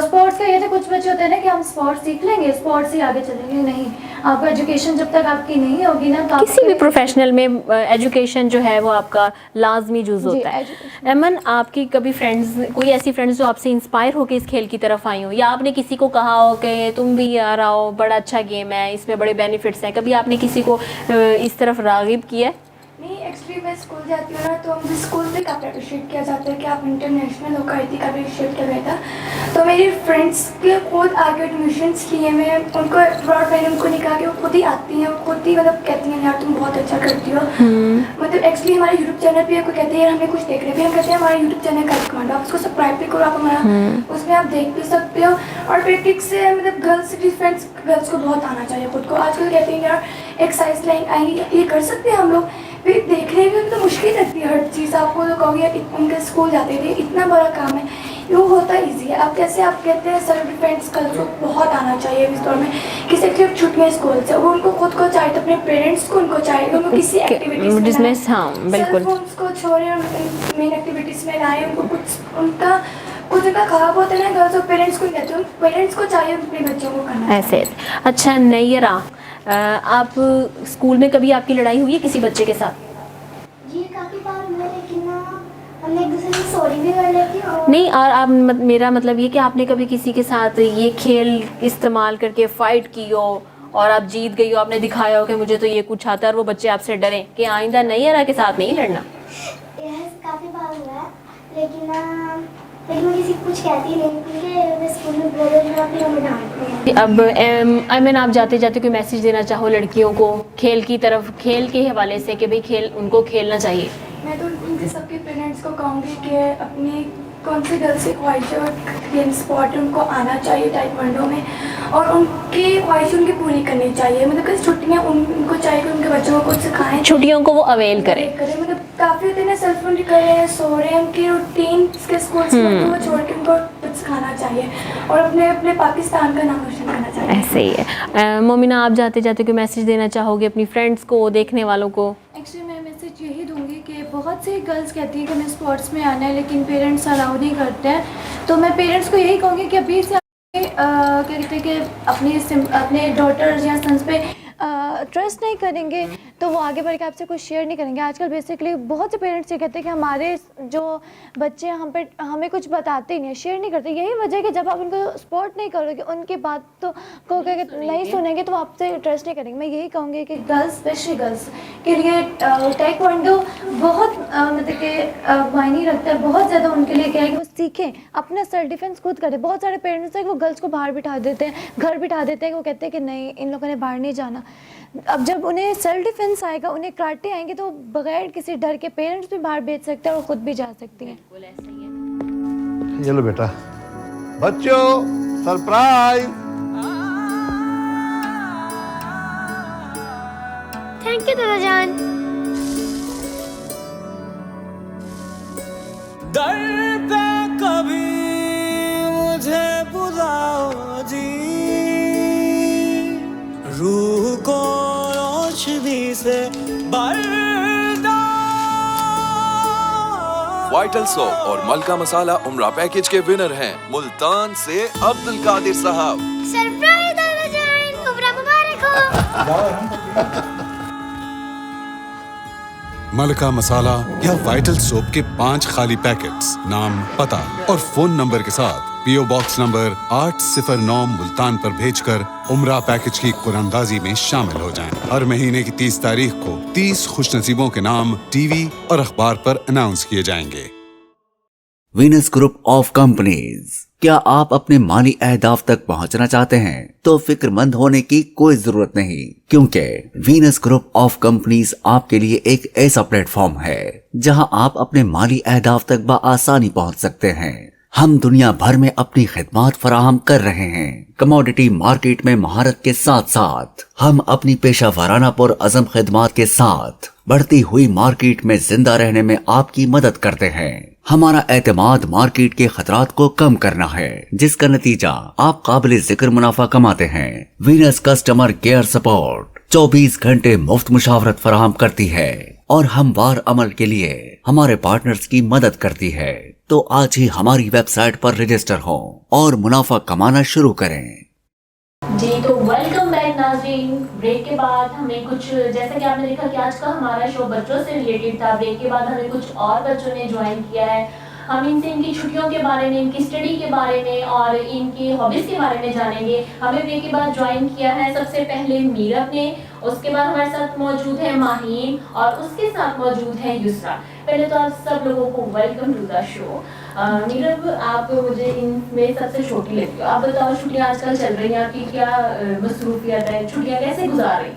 स्पोर्ट्स का ये तो कुछ बच्चे होते हैं ना कि हम स्पोर्ट्स सीख लेंगे, स्पोर्ट्स से आगे चलेंगे, नहीं। आपको एजुकेशन जब तक आपकी नहीं होगी ना तो किसी भी प्रोफेशनल में एजुकेशन जो है वो आपका लाजमी जुज होता है। एमन, आपकी कभी फ्रेंड्स, कोई ऐसी फ्रेंड्स जो आपसे इंस्पायर होकर इस खेल की तरफ आई हो, या आपने किसी को कहा हो कि तुम भी यार आओ, बड़ा अच्छा गेम है, इसमें बड़े बेनिफिट्स हैं, कभी आपने किसी को इस तरफ रागिब किया है? नहीं, एक्चुअली मैं स्कूल जाती हूँ ना तो मुझे स्कूल से काफ़ी अप्रिशिएट किया जाता है कि आप इंटरनेशनल होकर आई थी, काफ़ी अप्रिशिएट किया गया था। तो मेरी फ्रेंड्स के खुद आगे एडमिशन्स लिए, मैं उनको ब्रॉड मैंने उनको नहीं कहा कि वो खुद ही आती हैं, वो खुद ही मतलब कहती हैं यार तुम बहुत अच्छा करती हो। मतलब एक्चुअली हमारे यूट्यूब चैनल पे कोई कहते हैं यार हमें कुछ देख रहे हैं, हम कहते हैं हमारा यूट्यूब चैनल का कमांड, आप उसको सब्सक्राइब भी करो, आप हमारा उसमें आप देख भी सकते हो। और प्रैक्टिस से मतलब गर्ल्स डिफरेंस गर्ल्स को बहुत आना चाहिए खुद को। आजकल कहते हैं यार एक्सरसाइज लाइन आई, ये कर सकते हैं हम लोग, फिर देखने में तो मुश्किल लगती है हर चीज़। आपको तो कहोगे उनके स्कूल जाते थे, इतना बड़ा काम है, वो होता ईजी है। अब कैसे आप कहते हैं सेल्फ डिफेंस गर्ल्स को बहुत आना चाहिए इस दौर में, किसी की छुट्टियाँ स्कूल से, वो उनको खुद को चाहिए, अपने पेरेंट्स को उनको चाहिए, उनको किसी एक्टिविटीज़ में, हाँ बिल्कुल, उसको छोड़े मेन एक्टिविटीज़ में लाए, उनको कुछ उनका खराब होता है ना गर्ल्स और पेरेंट्स को कहते हैं, पेरेंट्स को चाहिए अपने बच्चों को करना ऐसे। अच्छा नैयरा, आप स्कूल में कभी आपकी लड़ाई हुई है किसी बच्चे के साथ? जी काफ़ी बार हुआ, लेकिन हमने एक दूसरे से सॉरी भी कर लेती और नहीं, और आप मेरा मतलब ये कि आपने कभी किसी के साथ ये खेल इस्तेमाल करके फ़ाइट की हो और आप जीत गई हो, आपने दिखाया हो कि मुझे तो ये कुछ आता है, और वो बच्चे आपसे डरें कि आइंदा नैयरा के साथ नहीं लड़ना? काफ़ी बार हुआ है, लेकिन मैं किसी को कुछ कहती नहीं, क्योंकि स्कूल में ब्रदर फिर हमें डांटते हैं। अब आयमन, आप जाते जाते कोई मैसेज देना चाहो लड़कियों को खेल की तरफ, खेल के हवाले से कि भाई खेल उनको खेलना चाहिए? मैं तो उनके सबके पेरेंट्स को कहूँगी कि अपनी कौन सी गर्ल्स की ख्वाहिश है और गेम स्पॉट उनको आना चाहिए टाइकवांडो में, और उनकी ख्वाहिश उनकी पूरी करनी चाहिए। मतलब कि छुट्टियाँ उनको चाहिए कि उनके बच्चों को कुछ सिखाएं, छुट्टियों को वो अवेल करें। मतलब काफ़ी दिन सेल्फ स्टडी कर रहे हैं, सो रहे हैं, उनकी रूटीन के स्कूल से वो छोड़ के उनको कुछ सिखाना चाहिए और अपने अपने पाकिस्तान का नाम रोशन करना चाहिए। ऐसे ही है। मोमिना, आप जाते जाते कोई मैसेज देना चाहोगे अपनी फ्रेंड्स को, देखने वालों को? एक्चुअली मैं मैसेज यही दूंगी कि बहुत सी गर्ल्स कहती हैं कि मैं स्पोर्ट्स में आना है लेकिन पेरेंट्स अलाउ नहीं करते हैं, तो मैं पेरेंट्स को यही कहूँगी कि अभी से क्या कहते हैं कि अपने डॉटर्स या सन्स पे ट्रस्ट नहीं करेंगे तो वो आगे बढ़ के आपसे कुछ शेयर नहीं करेंगे। आजकल बेसिकली बहुत से पेरेंट्स ये कहते हैं कि हमारे जो बच्चे हैं हमें कुछ बताते ही नहीं, शेयर नहीं करते। यही वजह है कि जब आप उनको सपोर्ट नहीं करोगे, उनकी बात तो को नहीं सुनेंगे तो आपसे ट्रस्ट नहीं करेंगे। मैं यही कहूँगी कि गर्ल्स, स्पेशली गर्ल्स के लिए टाइकवांडो बहुत मतलब कि मायने रखता है, बहुत ज़्यादा उनके लिए क्या है कि वो सीखें, अपना सेल्फ डिफेंस खुद करें। बहुत सारे पेरेंट्स हैं कि वो गर्ल्स को बाहर बिठा देते हैं, घर बिठा देते हैं, कि वो कहते हैं कि नहीं इन लोगों ने बाहर नहीं जाना। अब जब उन्हें सेल्फ डिफेंस आएगा, उन्हें कराटे आएंगे तो बगैर किसी डर के पेरेंट्स भी बाहर भेज सकते हैं और ख़ुद भी जा सकती हैं। ये लो बेटा, बच्चों सरप्राइज। थैंक यू दादा जान। दर पे कभी मुझे बुलाओ जी, रूह को रोशनी से वाइटल सोप और मलका मसाला उम्रा पैकेज के विनर हैं मुल्तान से अब्दुल कादिर साहब। सरप्राइज दादा जान, उम्रा मुबारक हो। मलका मसाला या वाइटल सोप के 5 खाली पैकेट्स, नाम, पता और फोन नंबर के साथ पीओ बॉक्स नंबर 809 मुल्तान पर भेजकर उम्रा पैकेज की कुरानंदाजी में शामिल हो जाएं। हर महीने की 30 तारीख को 30 खुशनसीबों के नाम टीवी और अखबार पर अनाउंस किए जाएंगे। वीनस ग्रुप ऑफ कंपनीज, क्या आप अपने माली अहदाफ तक पहुंचना चाहते हैं तो फिक्रमंद होने की कोई जरूरत नहीं, क्योंकि वीनस ग्रुप ऑफ कंपनीज आपके लिए एक ऐसा प्लेटफॉर्म है जहां आप अपने माली अहदाफ तक बआसानी पहुंच सकते हैं। हम दुनिया भर में अपनी खिदमात फराहम कर रहे हैं। कमोडिटी मार्केट में महारत के साथ साथ हम अपनी पेशा वाराना पुर अज़म खिदमात के साथ बढ़ती हुई मार्केट में जिंदा रहने में आपकी मदद करते हैं। हमारा एतमाद मार्केट के खतरात को कम करना है, जिसका नतीजा आप काबिल जिक्र मुनाफा कमाते हैं। वीनस कस्टमर केयर सपोर्ट 24 घंटे मुफ्त मुशावरत फराहम करती है और हमवार अमल के लिए हमारे पार्टनर्स की मदद करती है। तो आज ही हमारी वेबसाइट पर रजिस्टर हो और मुनाफा कमाना शुरू करें। जी, तो वेलकम बैक नाज़रीन। ब्रेक के बाद हमें कुछ, जैसा कि आपने देखा कि आज का हमारा शो बच्चों से रिलेटेड था, ब्रेक के बाद हमें कुछ और बच्चों ने ज्वाइन किया है। हम इनसे इनकी छुट्टियों के बारे में, इनकी स्टडी के बारे में और इनकी हॉबीज़ के बारे में जानेंगे। हमें ब्रेक के बाद ज्वाइन किया है सबसे पहले मीरब ने, उसके बाद हमारे साथ मौजूद है माहीन और उसके साथ मौजूद है युसरा। पहले तो आप सब लोगों को welcome to the show. Meerab, आप मुझे इनमें सबसे छोटी लगती हो। आप बताओ, छुट्टियाँ आजकल चल रही हैं, आपकी क्या मसरूफियत है, छुट्टियाँ कैसे गुजार रही?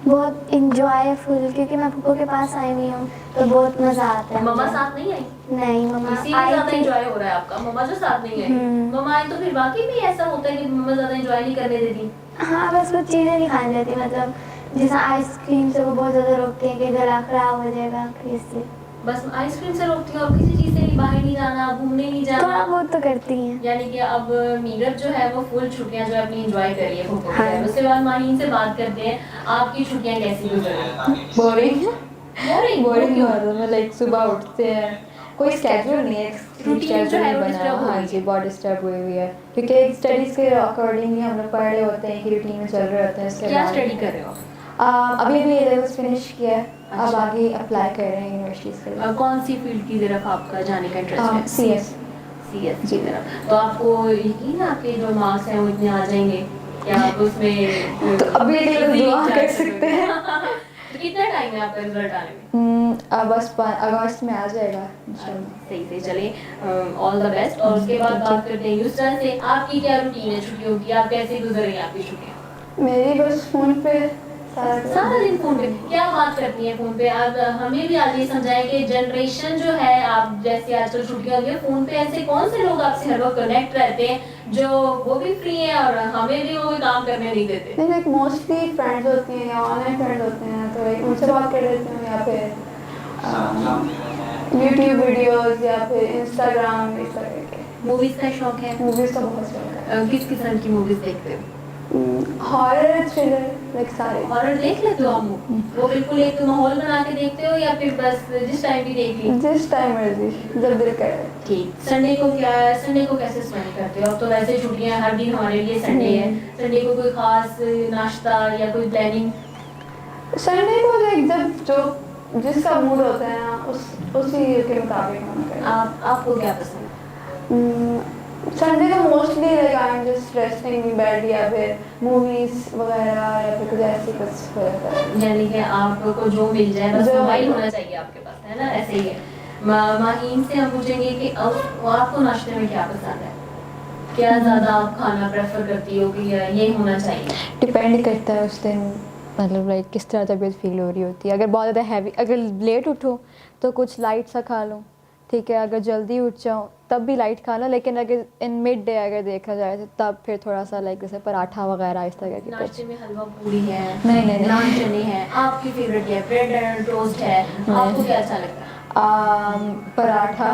बहुत इंजॉयफुल, क्योंकि मैं पप्पू के पास आई हुई हूँ तो बहुत मज़ा आता है। मम्मा साथ नहीं आई? नहीं, मम्मा इसीलिए आई ज़्यादा थी। एंजॉय हो रहा है आपका, मम्मा जो साथ नहीं आई। मम्मा आई तो फिर वाकई में ऐसा होता है कि मम्मा ज़्यादा एंजॉय नहीं करने देती? हाँ, बस कुछ चीज़ें नहीं खाने देती, मतलब जैसे आइसक्रीम से वो बहुत ज़्यादा रोकती है कि गला खराब हो जाएगा इससे। बस आइसक्रीम से रोकती हैं और किसी चीज़ से नहीं, बाहर नहीं जाना, घूमने नहीं जाना? थोड़ा बहुत तो करती हैं। यानी कि अब मीरब जो है वो फुल छुट्टियां जो है अपनी एंजॉय कर रही है फुफो के हाँ। घर। उसके बाद माहीन से बात करते हैं, आपकी छुट्टियां कैसी गुजर रही? बोरिंग बोरिंग मतलब लाइक सुबह उठते हैं, कोई स्केड्यूल नहीं है, रूटीन जो है वो बना। डिस्टर्ब हाँ जी, बहुत डिस्टर्ब हुई हुई है, क्योंकि स्टडीज़ के अकॉर्डिंगली हम लोग पढ़ रहे होते हैं कि रूटीन में चल रहे होते हैं। इसके क्या बाद स्टडी कर रहे हो? अभी भी लेवल्स फिनिश किया है, अब आगे अप्लाई कर रहे हैं यूनिवर्सिटीज़ के लिए। कौन सी फील्ड की तरफ आपका जाने का इंटरेस्ट है? CS की तरफ। तो आपको यकीन है आपके जो मार्क्स हैं वो इतने आ जाएंगे? क्या आप उसमें तो अभी दुआ कर सकते हैं। तो कितना टाइम है आपका रिजल्ट आने में? अब बस अगस्त में आ जाएगा इंशाल्लाह। सही से चलिए, ऑल द बेस्ट। और उसके बाद बात करते हैं यूसरा से, आपकी क्या रूटीन है छुट्टियों की, आप कैसे गुजर रही हैं आपकी छुट्टियाँ? मेरी बस फ़ोन पे सारा दिन फोन पे क्या बात करती हैं फोन पे? आप हमें भी आज ये समझाएं कि जनरेशन जो है, आप जैसे आजकल छुट्टियां गई फोन पे, ऐसे कौन से लोग आपसे हर वक्त कनेक्ट रहते हैं जो वो भी फ्री हैं और हमें भी वो भी काम करने नहीं देते? नहीं, लाइक मोस्टली फ्रेंड्स होती हैं या ऑनलाइन फ्रेंड्स होते हैं, तो लाइक उनसे बात कर लेती हूँ, या फिर यूट्यूब वीडियोस या फिर इंस्टाग्राम, इस तरह के। मूवीज़ का शौक है? मूवीज़ का बहुत शौक है। किस किस्म की मूवीज़ देखते हो? हॉरर, थ्रिलर, लाइक सारे। हॉरर देख लेते हो आप? वो बिल्कुल एक माहौल बना के देखते हो या फिर बस जिस टाइम भी देख ली? जिस टाइम मर्जी, जब दिल करे। ठीक। संडे को कैसे स्पेंड करते हो? अब तो वैसे छुट्टियां, हर दिन हमारे लिए संडे है। संडे को कोई खास नाश्ता या कोई प्लानिंग? संडे को लाइक जब जो जिसका मूड होता है ना, उसी के मुताबिक हम करें। आपको क्या पसंद? संडे को mostly like I am just resting in bed, या फिर मूवीज वगैरह, या फिर कुछ ऐसी कुछ हो जाता है। यानी कि आपको जो मिल जाए, बस मोबाइल होना चाहिए आपके पास, है ना? ऐसे ही है। माहीन से हम पूछेंगे कि आपको नाश्ते में क्या पसंद है? क्या ज़्यादा आप खाना प्रेफर करती हो कि ये होना चाहिए? डिपेंड करता है उस दिन, मतलब लाइक किस तरह तबीयत फील हो रही होती है। अगर बहुत ज़्यादा हैवी, अगर लेट उठो तो कुछ लाइट सा खा लो, ठीक है। अगर जल्दी उठ जाओ तब भी लाइट खा लो, लेकिन अगर इन मिड डे अगर देखा जाए तो तब फिर थोड़ा सा लाइक जैसे पराठा वगैरह इस तरह की। नाश्ते में हलवा पूरी है? नहीं, नान चने हैं। आपकी फेवरेट है? ब्रेड एंड टोस्ट है? आपको क्या अच्छा लगता है? पराठा।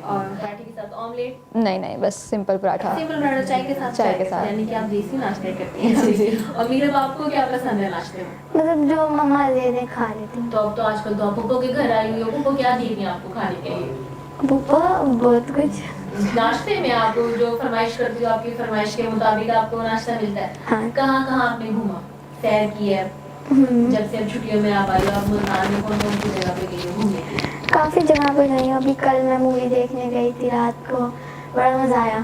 और पराठे के साथ ऑमलेट? नहीं, बस सिंपल पराठा। सिंपल पराठा चाय के साथ? चाय के साथ। यानी कि आप देसी नाश्ते करती हैं। जी। और मीरा, आपको क्या पसंद है नाश्ते में? मतलब जो मम्मा दे दे खा लेती हूँ। तो अब तो आजकल तो आप पुप्पो के घर आई हुई हो, पुप्पो क्या दे रही हैं आपको खाने के लिए? पुप्पा बहुत कुछ। नाश्ते में आप जो फरमाइश करती हो, आपकी फरमाइश के मुताबिक आपको नाश्ता मिलता है? हाँ। कहाँ आपने घूमा, सैर की है? जब से अब छुट्टियों में आप आई हो, आप मुल्तान में कौन कौन सी जगह पे गई हो घूमने के लिए? काफ़ी जगह पे गई हूँ। अभी कल मैं मूवी देखने गई थी रात को, बड़ा मज़ा आया।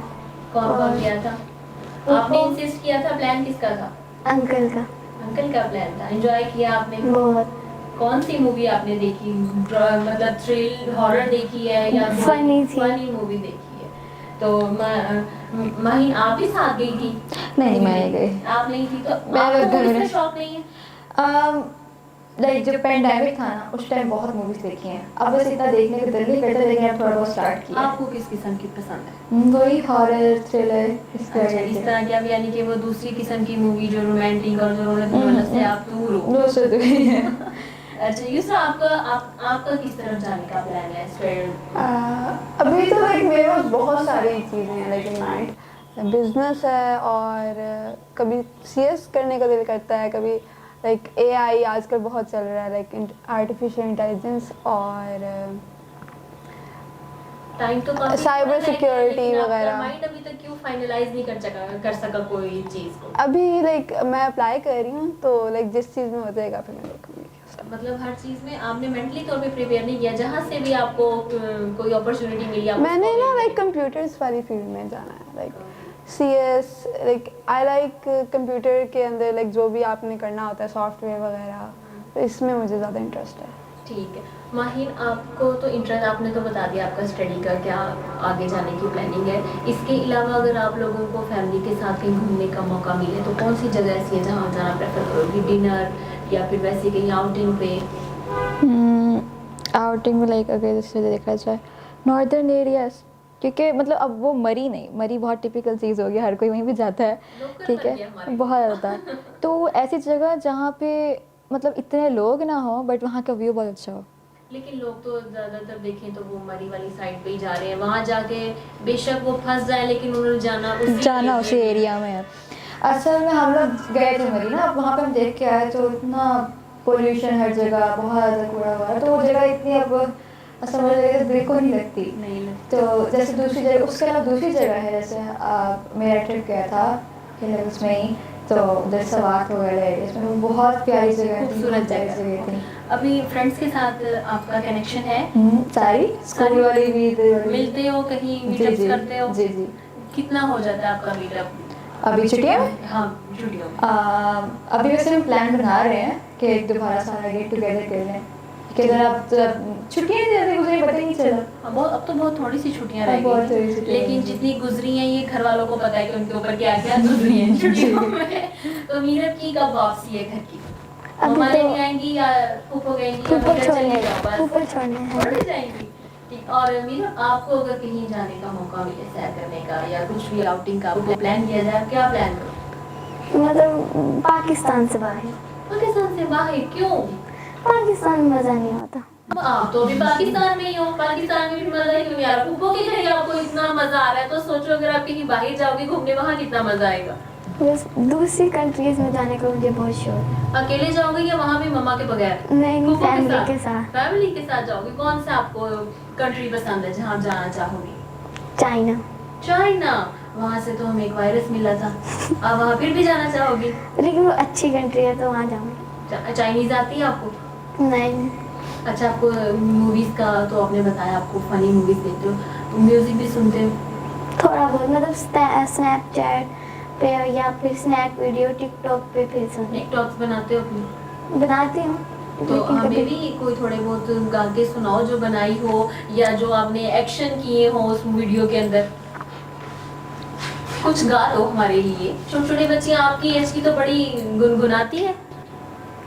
कौन गया था? आपने इंसिस्ट किया था? प्लान किसका था? अंकल का। अंकल का प्लान था। एंजॉय किया आपने? बहुत। कौन सी मूवी आपने देखी? मतलब थ्रिल हॉरर देखी है या फनी थी? फनी मूवी देखी है। तो माहीन, आप भी साथ गई थी? नहीं, मैं नहीं गई। आप नहीं थी? तो मेरे आपको घर में इसका शौक नहीं है? लाइक जब पेंडेमिक था ना, उस टाइम बहुत मूवीज देखी हैं। अब बस इतना देखने का दिल नहीं करता, लेकिन अब थोड़ा बहुत स्टार्ट किया। आपको किस किस्म की पसंद है? वही हॉरर, थ्रिलर, इस तरह की। अब यानी कि वो दूसरी किस्म की मूवी जो रोमांटिक और जो रोने से आप दूर हो? वो से दूर है। अच्छा यूसरा, आपका किस तरफ जाने का प्लान है? अभी तो लाइक मेरे पास बहुत सारी चीज़ें हैं, लाइक इन माइंड। बिजनेस है, और कभी CS करने का दिल करता है, कभी लाइक AI आजकल बहुत चल रहा है, लाइक आर्टिफिशियल इंटेलिजेंस, और टाइम तो काफी साइबर सिक्योरिटी वगैरह। माइंड अभी तक क्यों फाइनलाइज नहीं कर सका कोई चीज़ को? अभी लाइक मैं अप्लाई कर रही हूँ, तो लाइक जिस चीज़ में हो जाएगा फिर मैं देखूँगी। मतलब हर चीज़ में आपने मेंटली तौर पे प्रिपेयर नहीं किया? जहाँ से भी आपको कोई अपॉर्चुनिटी मिली मैंने ना लाइक कंप्यूटर्स वाली फील्ड में जाना है, like CS, like I like computer के अंदर लाइक जो भी आपने करना होता है सॉफ्टवेयर वगैरह, तो इसमें मुझे ज़्यादा इंटरेस्ट है। ठीक है माहीन, आपको तो इंटरेस्ट, आपने तो बता दिया आपका स्टडी का क्या आगे जाने की प्लानिंग है। इसके अलावा अगर आप लोगों को फैमिली के साथ कहीं घूमने का मौका मिले तो कौन सी जगह ऐसी है जहाँ जाना प्रेफर करोगी? डिनर या फिर वैसे कहीं आउटिंग पे? आउटिंग में लाइक अगर जैसे देखा जाए नॉर्दर्न एरियाज, क्योंकि मतलब अब वो मरी नहीं, मरी बहुत टिपिकल चीज़ हो गई, हर कोई वहीं भी जाता है, ठीक है, बहुत ज़्यादा। तो ऐसी जगह जहाँ पे मतलब इतने लोग ना हो बट वहाँ का व्यू बहुत अच्छा हो। लेकिन लोग तो ज़्यादातर देखें तो वो मरी वाली साइड पे ही जा रहे हैं, वहाँ जाके बेशक वो फंस जाए लेकिन उन्होंने जाना उसी एरिया में है। असल में हम लोग गए थे मरी ना, वहाँ पे हम देख के आए तो इतना पोल्यूशन हर जगह, बहुत ज़्यादा कूड़ा हुआ है, तो वो जगह इतनी अब समझ लीजिए दिल को नहीं लगती। तो जैसे दूसरी जगह, उसके अलावा दूसरी जगह है, जैसे मेरा ट्रिप गया था हिल्स में ही, तो उधर सवात वगैरह इसमें बहुत प्यारी जगह, खूबसूरत जगह थी। अभी फ्रेंड्स के साथ आपका कनेक्शन है? सारी स्कूल वाली भी मिलते हो, कहीं मीटअप्स करते हो? जी जी। कितना हो जाता है आपका मीटअप? अभी छुट्टियाँ में? हाँ छुट्टियों में। अभी वैसे हम प्लान बना रहे हैं कि एक दोबारा सारा गेट टुगेदर कर लें कि अगर आप छुट्टियाँ जैसे गुजरी पता ही नहीं चला। अब तो बहुत थोड़ी सी छुट्टियाँ रह बहुत गई थोड़ी हैं, सी लेकिन जितनी गुजरी हैं ये घर वालों को पता है कि उनके ऊपर क्या क्या गुजरी हैं छुट्टियों में। तो मीरब की कब वापसी है घर की? अभी मम्मा तो लेने आएंगी या फूफो गएंगी या फूफो फिर छोड़ने चली जाओ बस? फूफो छोड़ने हैं। छोड़ने जाएंगी। ठीक। और मीरब आपको अगर कहीं जाने का मौका मिले सैर करने का या कुछ भी आउटिंग का आपको प्लान किया जाए, क्या प्लान करो? मतलब पाकिस्तान से बाहर। पाकिस्तान से बाहर क्यों? पाकिस्तान में मज़ा नहीं आता। आप तो अभी पाकिस्तान में ही हो, पाकिस्तान में भी मजा क्यों नहीं आ रहा? फूफो के घर आपको इतना मजा आ रहा है तो सोचो अगर आप कहीं बाहर जाओगे घूमने वहाँ कितना मजा आएगा। बस दूसरी कंट्रीज में जाने का मुझे बहुत शौक है। अकेले जाओगे या वहाँ भी मम्मा के बगैर? नहीं, फूफो फैमिली के साथ। फैमिली के साथ जाओगे। कौन सा आपको कंट्री पसंद है जहाँ जाना चाहोगी? चाइना। चाइना? वहाँ से तो हमें एक वायरस मिला था। आप वहाँ फिर भी जाना चाहोगी? लेकिन वो अच्छी कंट्री है तो वहाँ जाऊँगी। चाइनीज आती है आपको? नहीं। अच्छा, आपको मूवीज का तो आपने बताया आपको फनी मूवीज देखते हो, म्यूजिक भी सुनते हो? थोड़ा बहुत, मतलब स्नैपचैट पे या फिर स्नैप वीडियो टिकटॉक पे फिर सुनते। टिकटॉक्स बनाते हो अपनी? बनाती हूँ। तो हमें भी कोई थोड़े बहुत गा के सुनाओ जो बनाई हो या जो आपने एक्शन किए हो उस वीडियो के अंदर। कुछ गा दो हमारे लिए। छोटे छोटे बच्चियाँ आपकी एज की तो बड़ी गुनगुनाती है।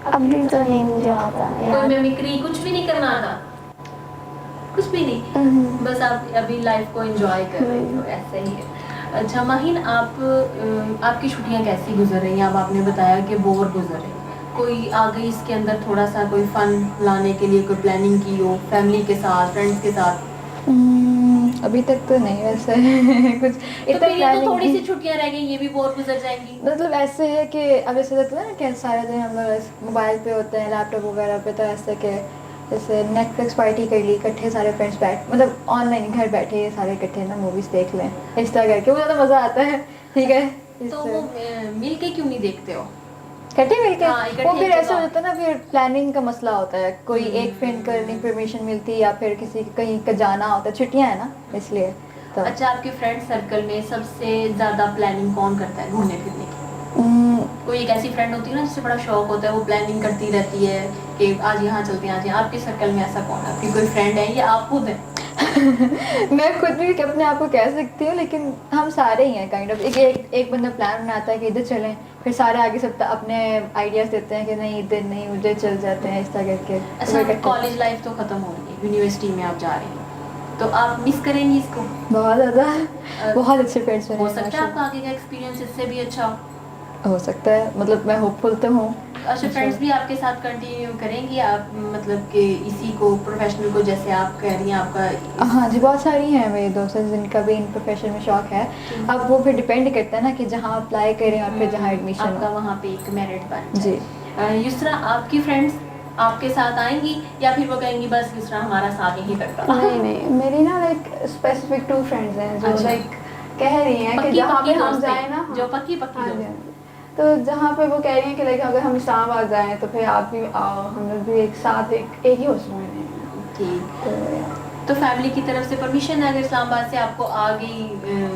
अभी तो नहीं मुझे आता कोई मिमिक्री कुछ भी नहीं करना आता? कुछ भी नहीं, बस आप अभी लाइफ को एंजॉय कर रहे हो, ऐसे ही है। अच्छा माहिन, आपकी छुट्टियां कैसी गुजर रही हैं? अब आपने बताया कि बोर गुजर रही, कोई आ गई इसके अंदर थोड़ा सा कोई फन लाने के लिए कोई प्लानिंग की हो फैमिली के साथ, फ्रेंड्स के साथ? अभी तक तो नहीं वैसे कुछ तो फिर ये तो थोड़ी सी छुट्टियां रह गई, ये भी बोर गुजर जाएंगी। मतलब ऐसे है कि अब ऐसे लगता है ना कि सारे दिन हम लोग मोबाइल पे होते हैं, लैपटॉप वगैरह पे, तो ऐसे कि जैसे नेटफ्लिक्स पार्टी कर ली इकट्ठे सारे फ्रेंड्स बैठ, मतलब ऑनलाइन घर बैठे सारे इकट्ठे ना मूवीज़ देख लें, इस तरह करके वो ज़्यादा मज़ा आता है। ठीक है, तो वो मिल के क्यों नहीं देखते हो? इकट्ठे मिलके? वो फिर ऐसा जगह। होता है ना, फिर प्लानिंग का मसला होता है, कोई एक फ्रेंड को नहीं परमिशन मिलती या फिर किसी कहीं का जाना होता है, छुट्टियाँ है ना इसलिए। तो अच्छा, आपके फ्रेंड सर्कल में सबसे ज़्यादा प्लानिंग कौन करता है घूमने फिरने की? कोई एक ऐसी फ्रेंड होती है ना जिससे बड़ा शौक होता है, वो प्लानिंग करती रहती है कि आज यहाँ चलते हैं, आज यहाँ। आपके सर्कल में ऐसा कौन है? आपकी कोई फ्रेंड है या आप खुद हैं? मैं खुद भी अपने आप को कह सकती हूँ, लेकिन हम सारे ही हैं काइंड ऑफ। एक बंदा प्लान बनाता है कि इधर चलें, फिर सारे आगे सब अपने आइडियाज़ देते हैं कि नहीं इधर नहीं उधर चल जाते हैं, इस तरह करके। अच्छा, कॉलेज लाइफ तो ख़त्म हो रही है, यूनिवर्सिटी में आप जा रहे हैं, तो आप मिस करेंगी इसको? बहुत ज़्यादा, बहुत अच्छे फ्रेंड्स हो सकता है आपका आगे का एक्सपीरियंस इससे भी अच्छा हो सकता है, मतलब मैं होपफुल तो हूँ। अच्छा, फ्रेंड्स भी आपके साथ कंटिन्यू करेंगी आप, मतलब कि इसी को प्रोफेशनल को, जैसे आप कह रही हैं आपका? हाँ जी, बहुत सारी हैं मेरे दोस्त जिनका भी इन प्रोफेशन में शौक है। अब वो फिर डिपेंड करता है ना कि जहाँ अप्लाई करें और फिर जहाँ एडमिशन आपका वहाँ पे एक मेरिट बन जी। युसरा, आपकी फ्रेंड्स आपके साथ आएंगी या फिर वो कहेंगी बस युसरा हमारा साथ यहीं तक का? नहीं, मेरी ना लाइक स्पेसिफिक 2 फ्रेंड्स हैं जो लाइक कह रही हैं कि जहाँ पे हम जाएं ना, जो पक्की दोस्त, तो जहाँ पे वो कह रही हैं कि लाइक अगर हम इस्लामाबाद जाएं तो फिर आप भी आओ, हम लोग भी एक साथ एक ही हॉस्टल में रहें। ठीक। तो फैमिली की तरफ से परमिशन है अगर इस्लामाबाद से आपको आ गई?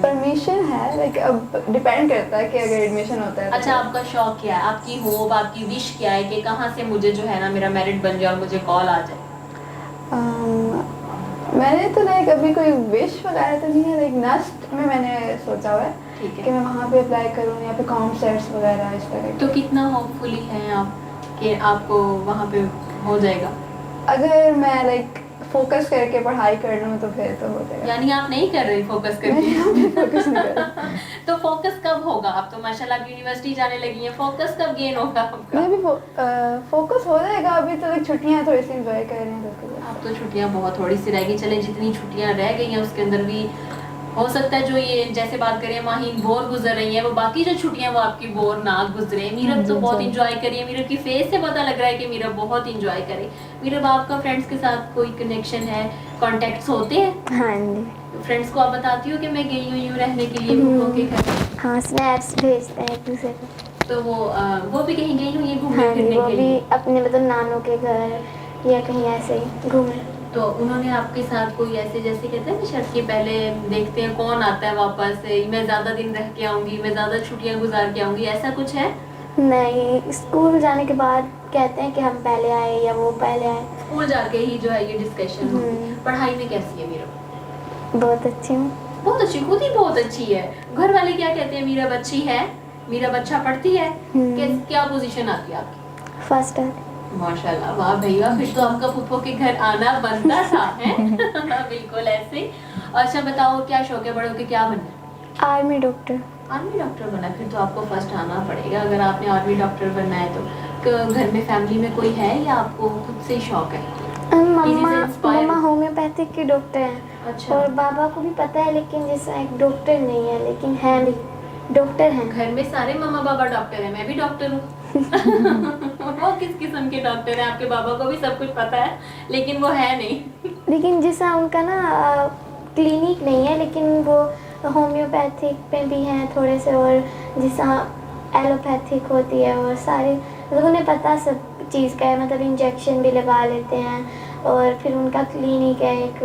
परमिशन है, लाइक अब डिपेंड करता है कि अगर एडमिशन होता है। अच्छा, आपका शौक क्या है, आपकी होप, आपकी विश क्या है कि कहाँ से मुझे जो है ना मेरा मेरिट बन जाए और मुझे कॉल आ जाए? मैंने तो लाइक अभी कोई विश वगैरह तो नहीं है, लाइक नेक्स्ट में मैंने सोचा हुआ है कि मैं वहाँ पे अप्लाई करूँ या फिर कॉमसेट्स वगैरह इस तरह। तो कितना होपफुली हैं आप कि आपको वहाँ पे हो जाएगा? अगर मैं लाइक फोकस करके पढ़ाई कर लूँ तो फिर तो हो जाएगा। यानी आप नहीं कर रही फोकस करके? फोकस नहीं कर रही। तो फोकस कब होगा? आप तो माशाल्लाह यूनिवर्सिटी जाने लगी हैं, फोकस कब गेन होगा आपका? मैं भी फोकस हो जाएगा, अभी तो लाइक छुट्टियाँ थोड़ी सी एंजॉय कर रहे हैं। अब तो छुट्टियाँ बहुत थोड़ी सी रह गई, चले जितनी छुट्टियाँ रह गई हैं उसके अंदर भी हो सकता है जो ये जैसे बात करें माहीन बोर गुजर रही है, वो बाकी जो छुट्टियां वो आपकी बोर ना गुजरे। मीरब तो बहुत इंजॉय करिए, मीरब की फेस से पता लग रहा है कि मीरब बहुत इंजॉय करे। मीरब, आपका फ्रेंड्स के साथ कोई कनेक्शन है, कांटेक्ट्स होते हैं? हाँ जी। फ्रेंड्स को आप बताती हो कि मैं गई हुई हूँ रहने के लिए फूफो के घर? हाँ, स्नैप्स भेजते हैं एक दूसरे को। तो वो भी कहीं गई हुई है घूमने हाँ जी, फिरने वो के भी लिए? अपने मतलब नानों के घर या कहीं ऐसे ही घूमने। तो उन्होंने आपके साथ कोई ऐसे, जैसे कहते हैं ना शर्त के पहले देखते हैं कौन आता है वापस, मैं ज़्यादा दिन रह के आऊँगी, मैं ज़्यादा छुट्टियाँ गुजार के आऊँगी, ऐसा कुछ है? नहीं, स्कूल जाने के बाद कहते हैं कि हम पहले आए या वो पहले आए। स्कूल जाके ही जो है ये डिस्कशन होती है। पढ़ाई में कैसी है मीरा? बहुत अच्छी हूँ। बहुत अच्छी, खुद ही बहुत अच्छी है। घर वाले क्या कहते हैं? मीरा बच्ची है, मीरा बच्चा पढ़ती है, क्या पोजीशन आती है आपकी? फर्स्ट है। माशाल्लाह, वाह भैया, फिर तो आपका फुफो के घर आना बनता था है? बिल्कुल ऐसे। अच्छा बताओ, क्या शौक है, बड़े होके क्या बनना है? Army doctor. आर्मी डॉक्टर बनना, फिर तो आपको फर्स्ट आना पड़ेगा अगर आपने आर्मी डॉक्टर बनना है तो। घर में फैमिली में कोई है या आपको खुद से शौक है? मम्मा होम्योपैथिक के डॉक्टर हैं। अच्छा। और बाबा को भी पता है, लेकिन जैसा एक डॉक्टर नहीं है, लेकिन हैं भी डॉक्टर हैं। घर में सारे मम्मा पापा डॉक्टर हैं, मैं भी डॉक्टर हूँ। वो किस किस्म के डॉक्टर हैं? आपके बाबा को भी सब कुछ पता है लेकिन वो है नहीं। लेकिन जैसा उनका ना क्लिनिक नहीं है, लेकिन वो होम्योपैथिक पे भी हैं थोड़े से, और जैसा एलोपैथिक होती है, और सारे मतलब उन्हें पता सब चीज़ का है, मतलब इंजेक्शन भी लगा लेते हैं, और फिर उनका क्लिनिक है एक,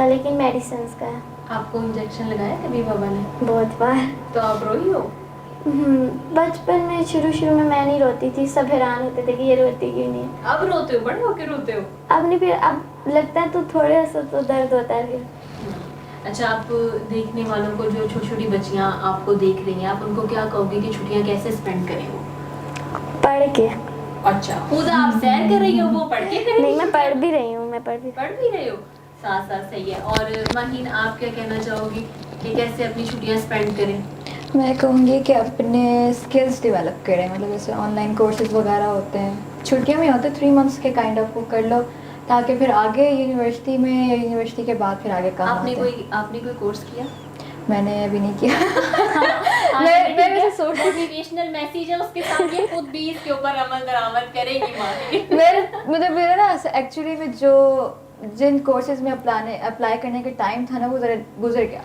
लेकिन मेडिसिन का है। आपको इंजेक्शन लगाया कभी बाबा ने? बहुत बार। तो आप रोई हो? बचपन में शुरू में मैं नहीं रोती थी, सब हैरान होते थे कि ये रोती क्यों नहीं है। अब रोते हो? बड़े होके रोते हो? अब नहीं, फिर अब लगता है तो थोड़ा सा तो दर्द होता है फिर। अच्छा, आप देखने वालों को, जो छोटी छोटी बच्चियाँ आपको देख रही हैं, आप उनको क्या कहोगे कि छुट्टियाँ कैसे स्पेंड करें वो? पढ़ के। अच्छा, खुद आप सैर कर रही हो, वो पढ़ के करें? नहीं, मैं पढ़ भी रही हूँ, मैं पढ़ भी रही हो, साथ साथ सही है। और माहीन, आप क्या कहना चाहोगी कि कैसे अपनी छुट्टियाँ स्पेंड करें? मैं कहूँगी कि अपने स्किल्स डेवलप करें, मतलब जैसे ऑनलाइन कोर्सेज वगैरह होते हैं, छुट्टियों में होते 3 मंथ्स के काइंड ऑफ, वो कर लो ताकि फिर आगे यूनिवर्सिटी में या यूनिवर्सिटी के बाद फिर आगे काम आपने कोई कोर्स किया? मैंने अभी नहीं किया। मैं सोच मोटिवेशनल मैसेज है उसके साथ, ये खुद भी इसके ऊपर अमल दरामद करेगी माही। मेरा ना एक्चुअली में जिन कोर्सेज में अप्लाई करने का टाइम था ना, वो ज़रा गुजर गया,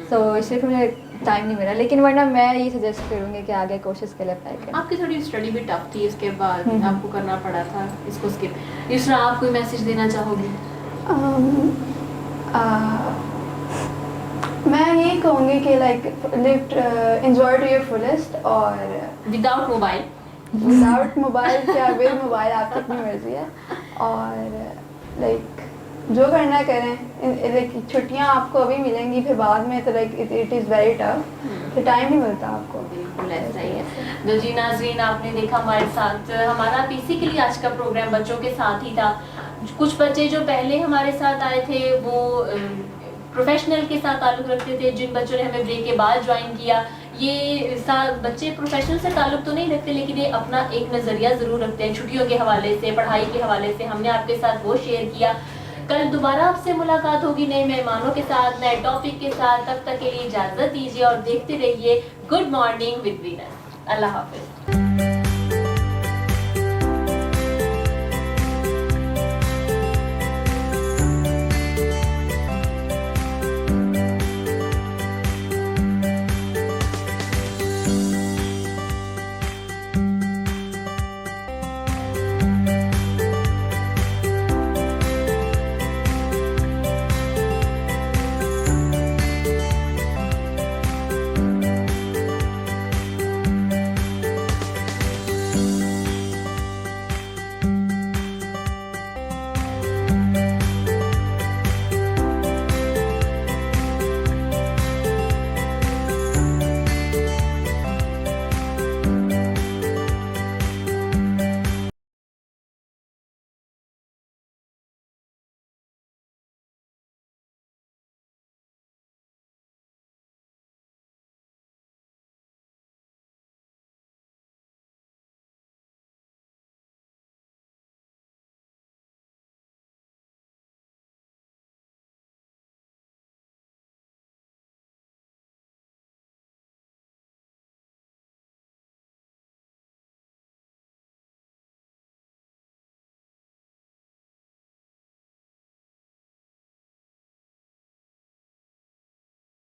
तो इसलिए मुझे टाइम नहीं मिला, लेकिन वरना मैं ये सजेस्ट करूँगी कि आगे कोर्सेज के लिए अप्लाई करें। आपकी थोड़ी स्टडी भी टफ थी, इसके बाद आपको करना पड़ा था इसको स्किप। इस तरह आप कोई मैसेज देना चाहोगी? मैं यही कहूँगी कि like enjoy to your fullest, और विदाउट मोबाइल क्या विद मोबाइल, आपकी अपनी मर्जी है, और लाइक जो करना है करें। लाइक छुट्टियाँ आपको अभी मिलेंगी, फिर बाद में तो like it is very tough, तो टाइम नहीं मिलता आपको। बिल्कुल ऐसा ही है। तो जी नाज़रीन, आपने देखा हमारे साथ, हमारा बेसिकली आज का प्रोग्राम बच्चों के साथ ही था। कुछ बच्चे जो पहले हमारे साथ आए थे वो प्रोफेशनल के साथ ताल्लुक़ रखते थे, जिन बच्चों ने हमें ब्रेक के बाद ज्वाइन किया, ये बच्चे प्रोफेशनल से ताल्लुक़ तो नहीं रखते, लेकिन ये अपना एक नज़रिया ज़रूर रखते हैं छुट्टियों के हवाले से, पढ़ाई के हवाले से। हमने आपके साथ वो शेयर किया। कल दोबारा आपसे मुलाकात होगी नए मेहमानों के साथ, नए टॉपिक के साथ। तब तक के लिए इजाज़त दीजिए और देखते रहिए गुड मॉर्निंग विद वीनस। अल्लाह हाफ़िज़।